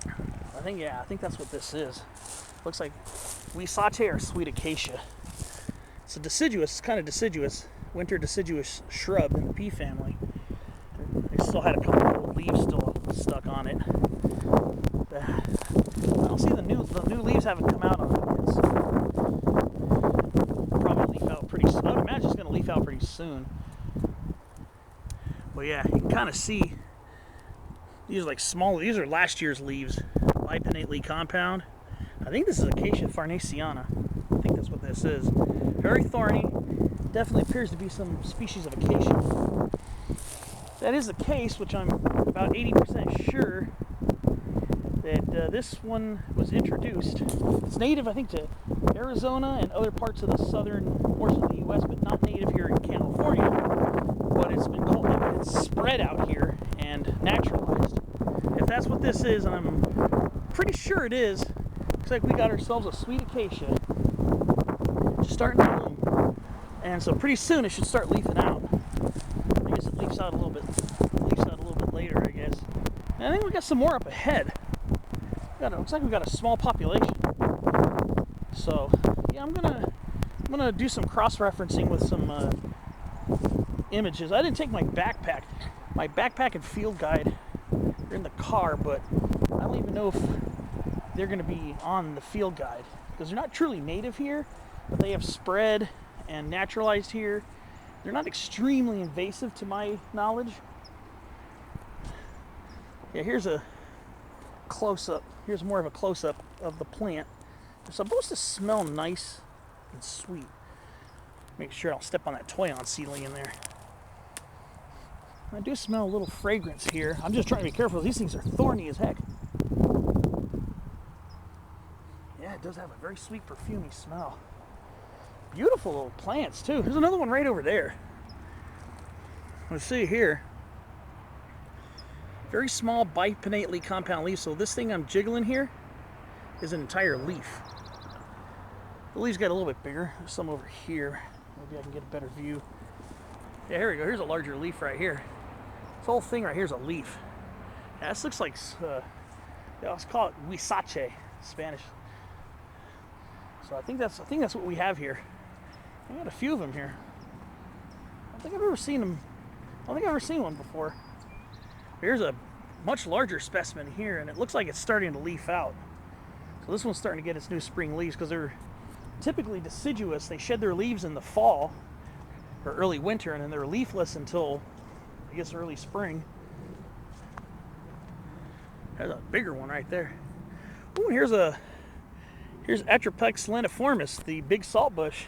I think that's what this is. Looks like huisache or sweet acacia. It's a deciduous, kind of deciduous, winter deciduous shrub in the pea family. They still had a couple of little leaves still stuck on it. I don't see the new leaves haven't come out on it yet. So probably leaf out pretty soon. I would imagine it's going to leaf out pretty soon. But yeah, you can kind of see these are like small. These are last year's leaves, bipinnately compound. I think this is Acacia farnesiana. I think that's what this is. Very thorny. Definitely appears to be some species of acacia. If that is the case, which I'm about 80% sure that this one was introduced. It's native, I think, to Arizona and other parts of the southern portion of the U.S., but not native here in California. But it's been it's spread out here and naturalized. If that's what this is, and I'm pretty sure it is, looks like we got ourselves a sweet acacia just starting to bloom. And so pretty soon it should start leafing out. I guess it leaves out a little bit later, I guess. And I think we got some more up ahead. Looks like we got a small population. So yeah, I'm gonna do some cross-referencing with some images. I didn't take my backpack my backpack and field guide are in the car, but I don't even know if they're going to be on the field guide because they're not truly native here, but they have spread and naturalized here. They're not extremely invasive to my knowledge. Yeah, here's a close-up. Here's more of a close-up of the plant. They're supposed to smell nice and sweet. Make sure I don't step on that toyon seedling in there. I do smell a little fragrance here. I'm just trying to be careful. These things are thorny as heck. Yeah, it does have a very sweet, perfumey smell. Beautiful little plants, too. There's another one right over there. Let's see here. Very small bipinnately compound leaves. So this thing I'm jiggling here is an entire leaf. The leaves got a little bit bigger. There's some over here. Maybe I can get a better view. Yeah, here we go. Here's a larger leaf right here. This whole thing right here is a leaf. Yeah, this looks like, let's call it huizache, Spanish. So I think that's what we have here. I got a few of them here. I don't think I've ever seen them. I don't think I've ever seen one before. Here's a much larger specimen here, and it looks like it's starting to leaf out. So this one's starting to get its new spring leaves because they're typically deciduous. They shed their leaves in the fall or early winter, and then they're leafless until, I guess, early spring. There's a bigger one right there. Ooh, here's Atropex lentiformis, the big salt bush.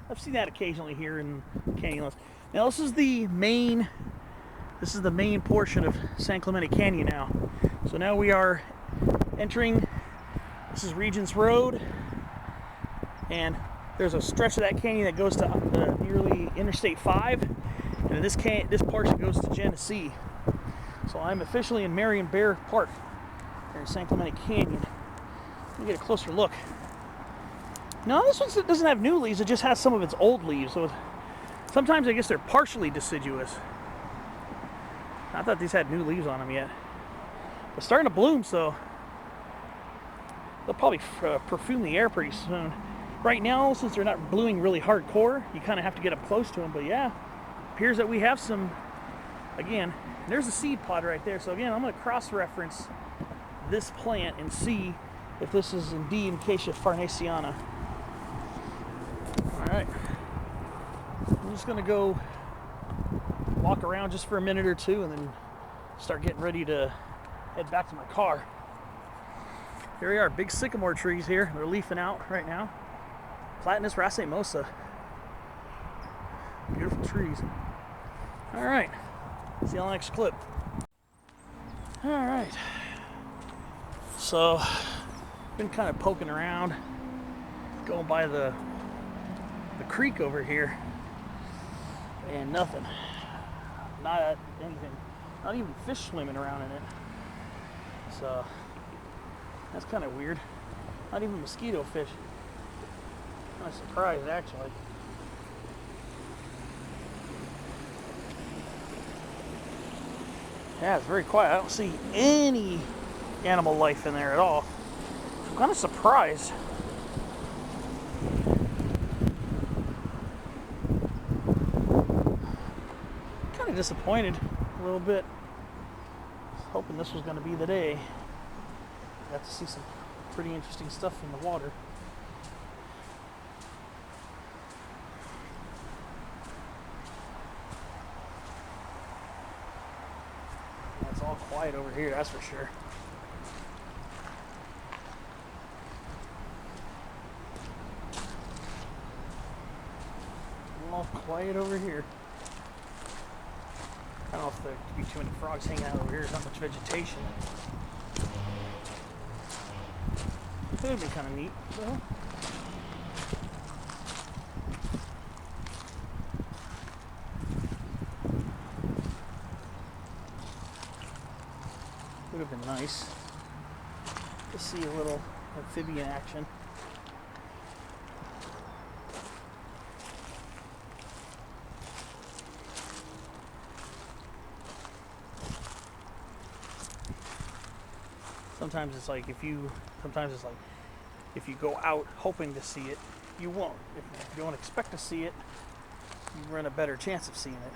I've seen that occasionally here in Canyon. Now this is the main portion of San Clemente Canyon now. So now we are entering, this is Regents Road, and there's a stretch of that canyon that goes to nearly Interstate 5, and this portion goes to Genesee. So I'm officially in Marion Bear Park here in San Clemente Canyon. Let me get a closer look. No, this one doesn't have new leaves, it just has some of its old leaves. So sometimes I guess they're partially deciduous. I thought these had new leaves on them yet. They're starting to bloom, so they'll probably perfume the air pretty soon. Right now, since they're not blooming really hardcore, you kind of have to get up close to them. But yeah, appears that we have some, again, there's a seed pod right there. So again, I'm going to cross-reference this plant and see if this is indeed Acacia farnesiana. All right. I'm just going to go walk around just for a minute or two and then start getting ready to head back to my car. Here we are, big sycamore trees here. They're leafing out right now. Platanus racemosa. Beautiful trees. All right, see you on the next clip. All right, so been kind of poking around, going by the creek over here, and nothing. Not anything. Not even fish swimming around in it. So that's kind of weird. Not even mosquito fish. I'm surprised, actually. Yeah, it's very quiet. I don't see any animal life in there at all. I'm kind of surprised. Kind of disappointed a little bit. Hoping this was going to be the day. Got to see some pretty interesting stuff in the water. It's all quiet over here, that's for sure. All quiet over here. I don't know if there could be too many frogs hanging out over here. There's not much vegetation. It would be kind of neat, though. Would have been nice to see a little amphibian action. Sometimes it's like if you go out hoping to see it, you won't. If you don't expect to see it, you run a better chance of seeing it.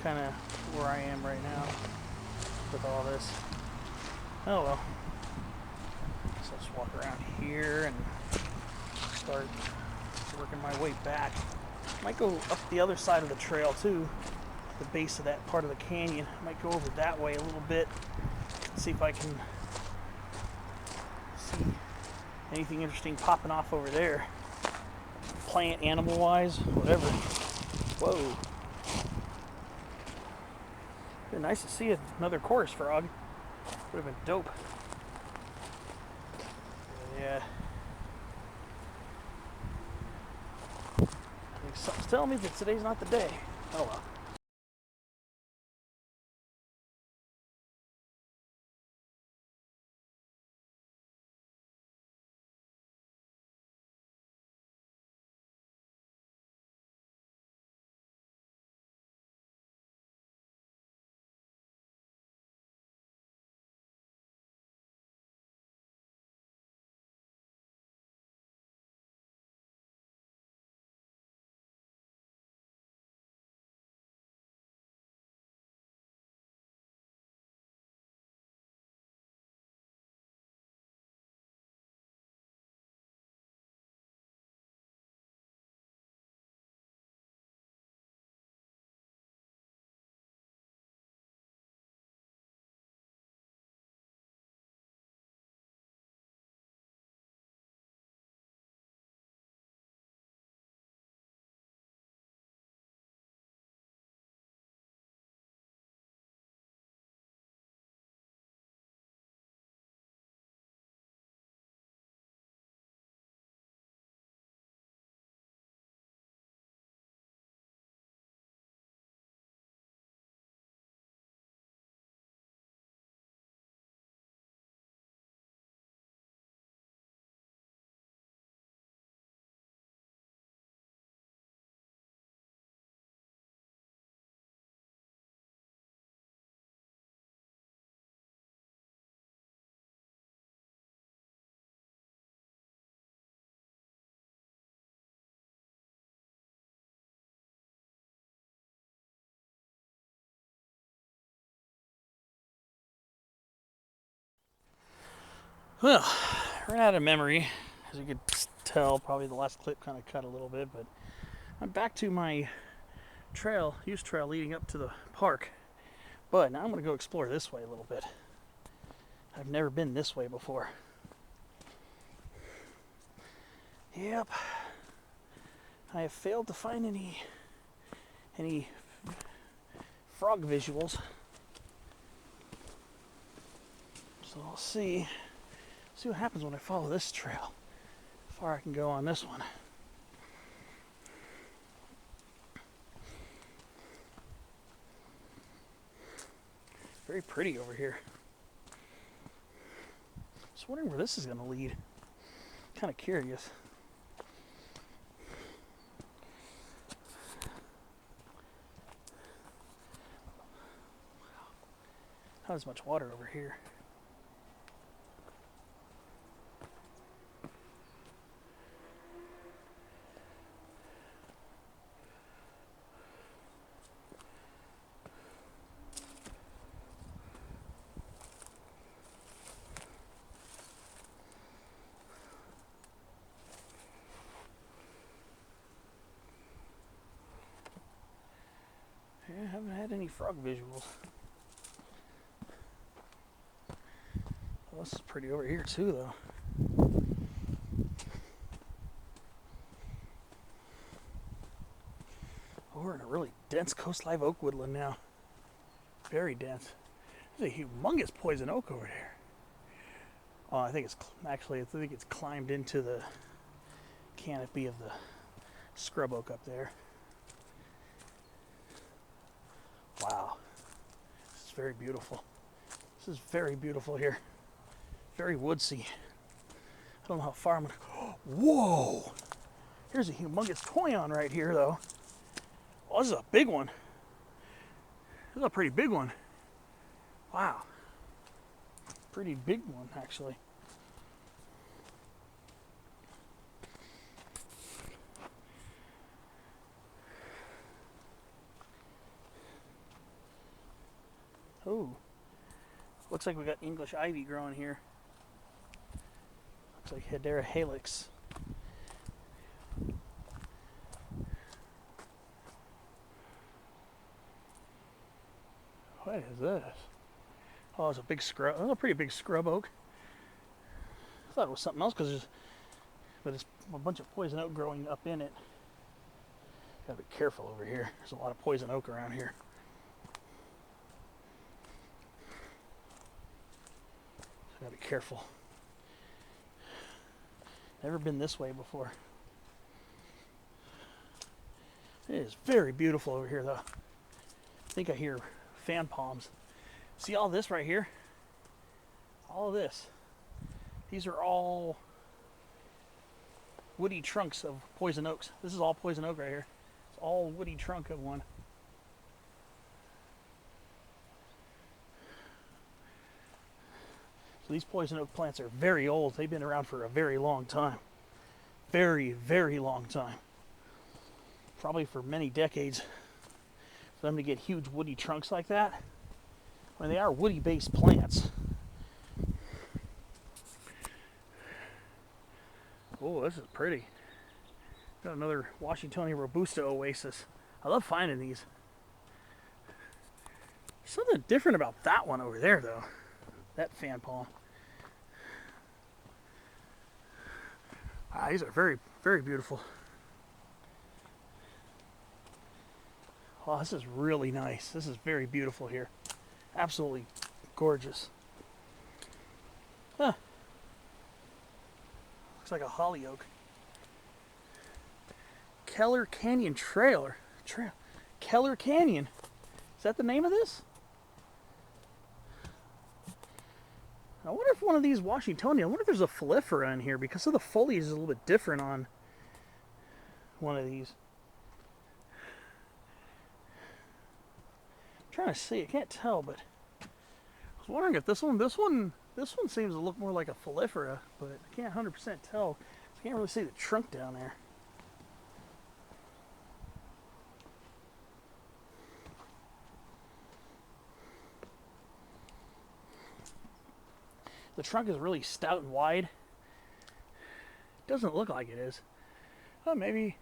kind of where I am right now with all this. Oh well. So let's walk around here and start working my way back. Might go up the other side of the trail too, the base of that part of the canyon. Might go over that way a little bit, see if I can see anything interesting popping off over there. Plant, animal wise, whatever. Whoa. Been nice to see another chorus frog. Would have been dope. Yeah. I think something's telling me that today's not the day. Oh well. Well, ran out of memory, as you could tell. Probably the last clip kind of cut a little bit, but I'm back to my used trail leading up to the park. But now I'm going to go explore this way a little bit. I've never been this way before. Yep. I have failed to find any frog visuals. So I'll see what happens when I follow this trail. How far I can go on this one. Very pretty over here. Just wondering where this is going to lead. Kind of curious. Not as much water over here. Yeah, I haven't had any frog visuals. Well, this is pretty over here too, though. Oh, we're in a really dense coast live oak woodland now. Very dense. There's a humongous poison oak over there. Oh, I think it's climbed into the canopy of the scrub oak up there. Wow. This is very beautiful. This is very beautiful here. Very woodsy. I don't know how far I'm gonna go. Whoa! Here's a humongous toyon right here, though. Oh, this is a big one. This is a pretty big one. Wow. Pretty big one, actually. Looks like we got English ivy growing here. Looks like Hedera helix. What is this? Oh, it's a big scrub. Oh, a pretty big scrub oak. I thought it was something else but it's a bunch of poison oak growing up in it. Gotta be careful over here. There's a lot of poison oak around here. Gotta be careful. Never been this way before. It is very beautiful over here, though. I think I hear fan palms. See all this right here? All of this. These are all woody trunks of poison oaks. This is all poison oak right here. It's all woody trunk of one. So these poison oak plants are very old. They've been around for a very long time. Very, very long time. Probably for many decades. For them to get huge woody trunks like that. I mean, they are woody-based plants. Oh, this is pretty. Got another Washingtonia robusta oasis. I love finding these. Something different about that one over there, though. That fan palm. These are very, very beautiful. Oh, this is really nice. This is very beautiful here. Absolutely gorgeous. Huh. Looks like a holly oak. Keller Canyon Trail. Keller Canyon. Is that the name of this? I wonder if one of these Washingtonia, I wonder if there's a folifera in here because of the foliage is a little bit different on one of these. I'm trying to see, I can't tell, but I was wondering if this one seems to look more like a folifera, but I can't 100% tell. I can't really see the trunk down there. The trunk is really stout and wide. It doesn't look like it is. Oh, maybe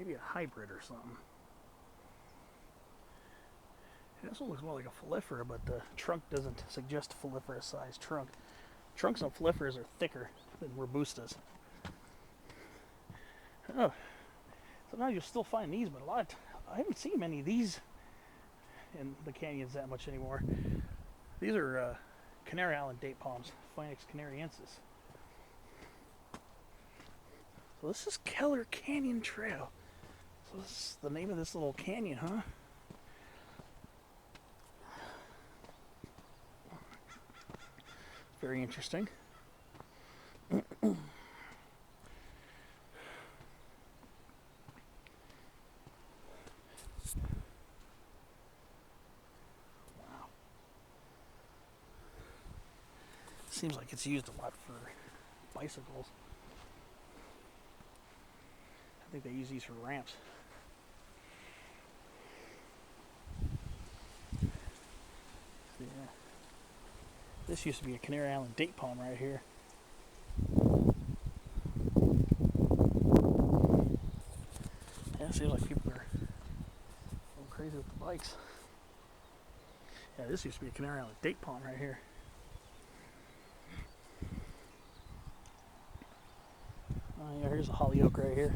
a hybrid or something. This one looks more like a folifera, but the trunk doesn't suggest folifera size trunk. Trunks on foliferas are thicker than robustas. Oh, sometimes you'll still find these, but I haven't seen many of these in the canyons that much anymore. These are Canary Island date palms, Phoenix canariensis. So this is Keller Canyon Trail. So this is the name of this little canyon, huh? Very interesting. Wow. Seems like it's used a lot for bicycles. I think they use these for ramps. Yeah. This used to be a Canary Island date palm right here. Yeah, it seems like people are going crazy with the bikes. Yeah, this used to be a Canary Island date palm right here. Oh yeah, here's a holly oak right here.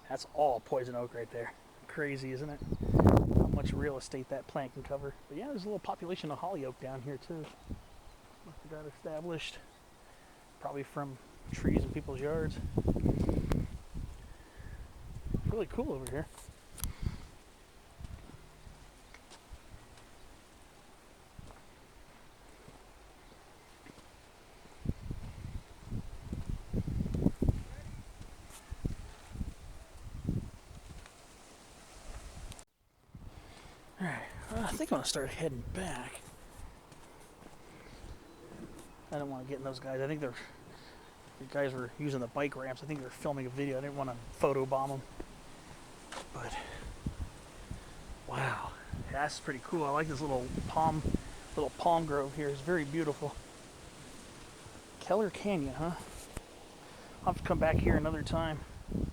That's all poison oak right there. Crazy, isn't it? How much real estate that plant can cover. But yeah, there's a little population of holly oak down here too. Must have got established probably from trees in people's yards. Really cool over here. Alright, I think I'm going to start heading back. I don't want to get in those guys. I think the guys were using the bike ramps. I think they were filming a video. I didn't want to photobomb them. But Wow, that's pretty cool. I like this little palm grove here. It's very beautiful. Keller Canyon, huh? I'll have to come back here another time. Maybe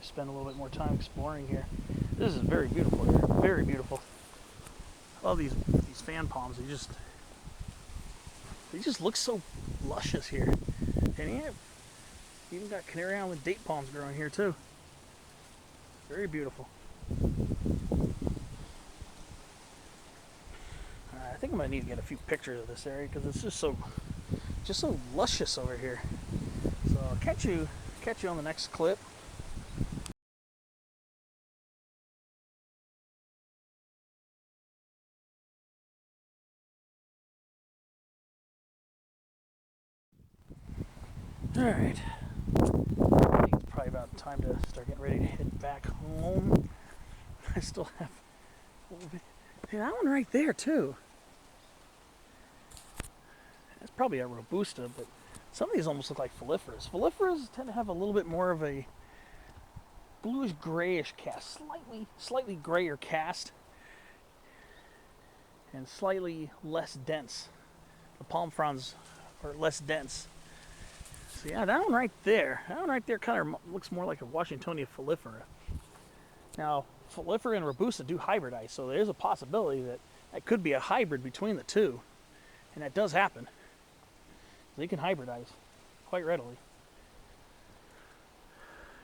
spend a little bit more time exploring here. This is very beautiful here. Very beautiful. I love these fan palms. They just look so luscious here. And yeah, even got Canary Island date palms growing here too. Very beautiful. I think I'm gonna need to get a few pictures of this area because it's just so luscious over here. So I'll catch you on the next clip. All right. I think it's probably about time to start getting ready to head back home. I still have a little bit. Hey, that one right there too. That's probably a Robusta, but some of these almost look like Foliferas. Foliferas tend to have a little bit more of a bluish grayish cast, slightly grayer cast, and slightly less dense. The palm fronds are less dense. So yeah, that one right there kind of looks more like a Washingtonia Folifera. Now, Folifera and Robusta do hybridize, so there's a possibility that could be a hybrid between the two, and that does happen. They can hybridize quite readily.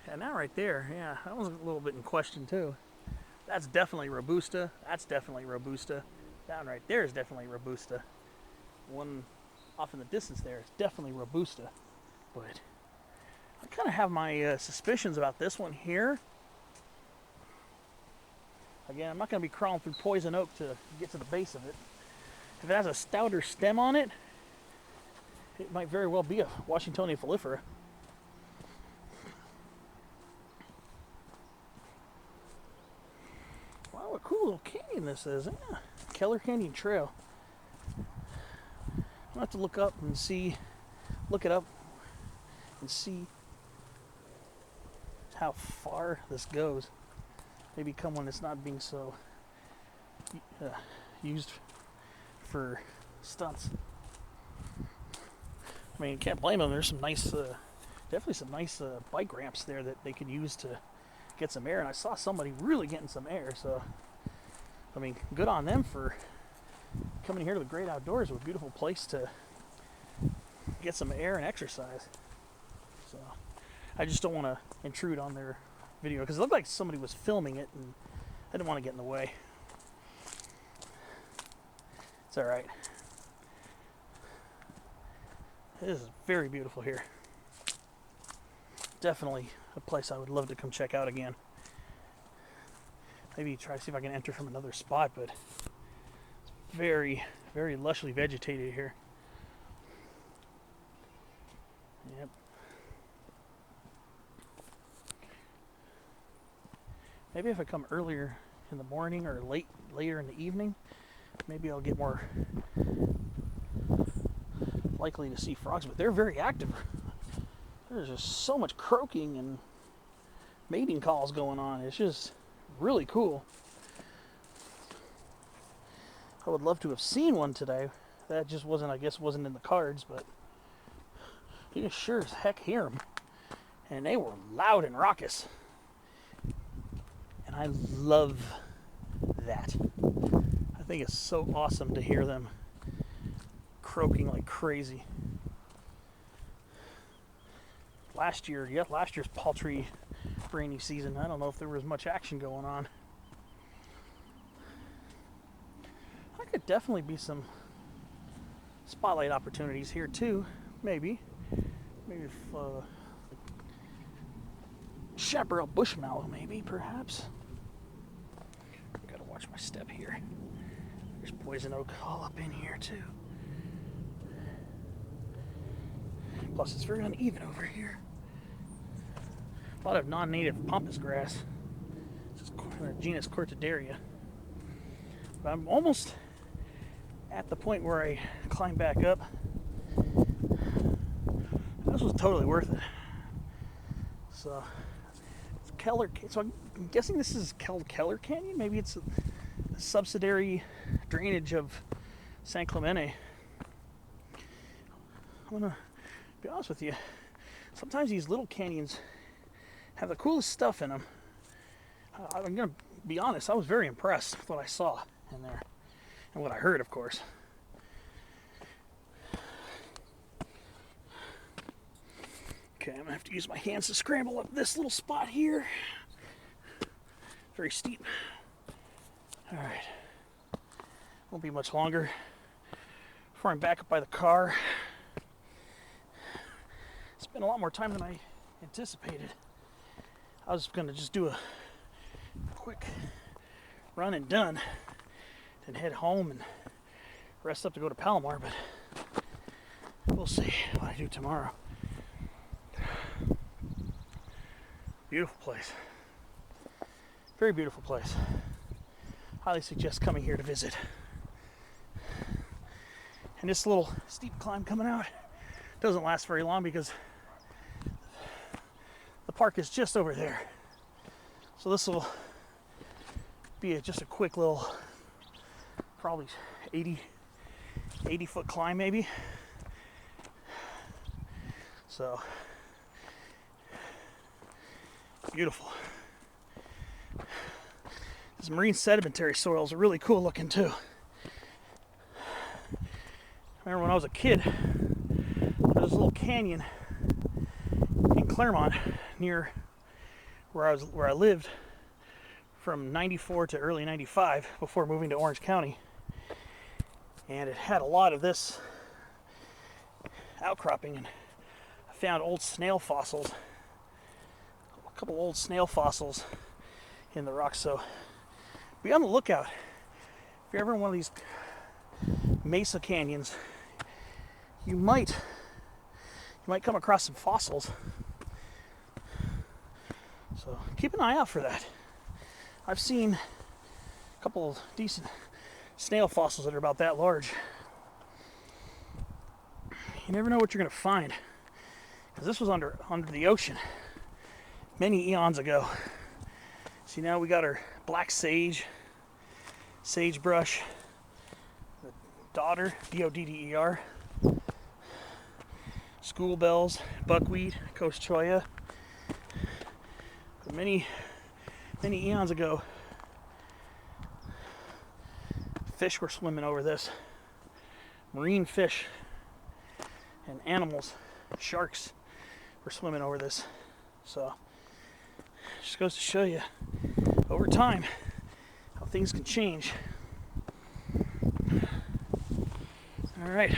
And that right there, yeah, that was a little bit in question too. That's definitely Robusta. That's definitely Robusta. That one right there is definitely Robusta. One off in the distance there is definitely Robusta. But I kind of have my suspicions about this one here. Again, I'm not going to be crawling through poison oak to get to the base of it. If it has a stouter stem on it, it might very well be a Washingtonia Folifera. Wow, what a cool little canyon this is. Yeah. Keller Canyon Trail. I'll have to look it up and see how far this goes. Maybe come when it's not being so used for stunts. I mean, you can't blame them. There's some nice, definitely some nice bike ramps there that they can use to get some air. And I saw somebody really getting some air. So, I mean, good on them for coming here to the great outdoors. A beautiful place to get some air and exercise. So, I just don't want to intrude on their video because it looked like somebody was filming it, and I didn't want to get in the way. It's all right. It is very beautiful here. Definitely a place I would love to come check out again. Maybe try to see if I can enter from another spot, but it's very, very lushly vegetated here. Yep. Maybe if I come earlier in the morning or later in the evening, maybe I'll get more likely to see frogs, but they're very active. There's just so much croaking and mating calls going on. It's just really cool. I would love to have seen one today. That just wasn't in the cards, but you can sure as heck hear them. And they were loud and raucous. And I love that. I think it's so awesome to hear them croaking like crazy. Last year's paltry rainy season, I don't know if there was much action going on. There could definitely be some spotlight opportunities here too. Maybe if chaparral bush mallow, maybe, perhaps. I gotta watch my step here. There's poison oak all up in here too. Plus, it's very uneven over here. A lot of non-native pampas grass. This is genus Cortaderia. But I'm almost at the point where I climb back up. This was totally worth it. So, let's Keller. So I'm guessing this is called Keller Canyon. Maybe it's a subsidiary drainage of San Clemente. I'm gonna be honest with you. Sometimes these little canyons have the coolest stuff in them. I'm gonna be honest. I was very impressed with what I saw in there and what I heard, of course. Okay, I'm gonna have to use my hands to scramble up this little spot here. Very steep. All right, won't be much longer before I'm back up by the car. Spent a lot more time than I anticipated. I was gonna just do a quick run and done, then head home and rest up to go to Palomar, but we'll see what I do tomorrow. Beautiful place. Very beautiful place. Highly suggest coming here to visit. And this little steep climb coming out doesn't last very long because the park is just over there. So this will be just a quick little, probably 80 foot climb maybe. So beautiful. This marine sedimentary soils are really cool looking too. I remember when I was a kid, there was a little canyon in Clairemont near where I lived from 94 to early 95 before moving to Orange County. And it had a lot of this outcropping, and I found old snail fossils, a couple old snail fossils in the rocks. So be on the lookout. If you're ever in one of these mesa canyons, you might come across some fossils. So keep an eye out for that. I've seen a couple of decent snail fossils that are about that large. You never know what you're going to find, because this was under the ocean many eons ago. See, now we got our black sagebrush, the dodder, D-O-D-D-E-R, school bells, buckwheat, Coast cholla. But many eons ago, fish were swimming over this. Marine fish and animals, sharks, were swimming over this. So it just goes to show you, over time, how things can change. All right,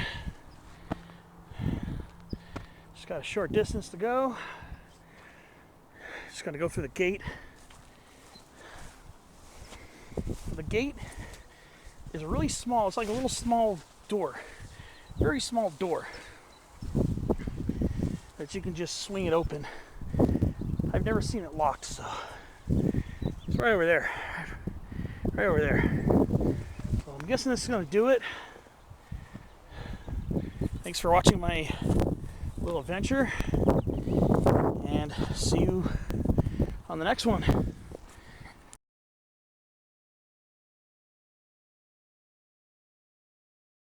just got a short distance to go. Just got to go through the gate. The gate is really small. It's like a little small door, very small door that you can just swing it open. I've never seen it locked, so it's right over there. Right over there. So I'm guessing this is going to do it. Thanks for watching my little adventure, and see you on the next one.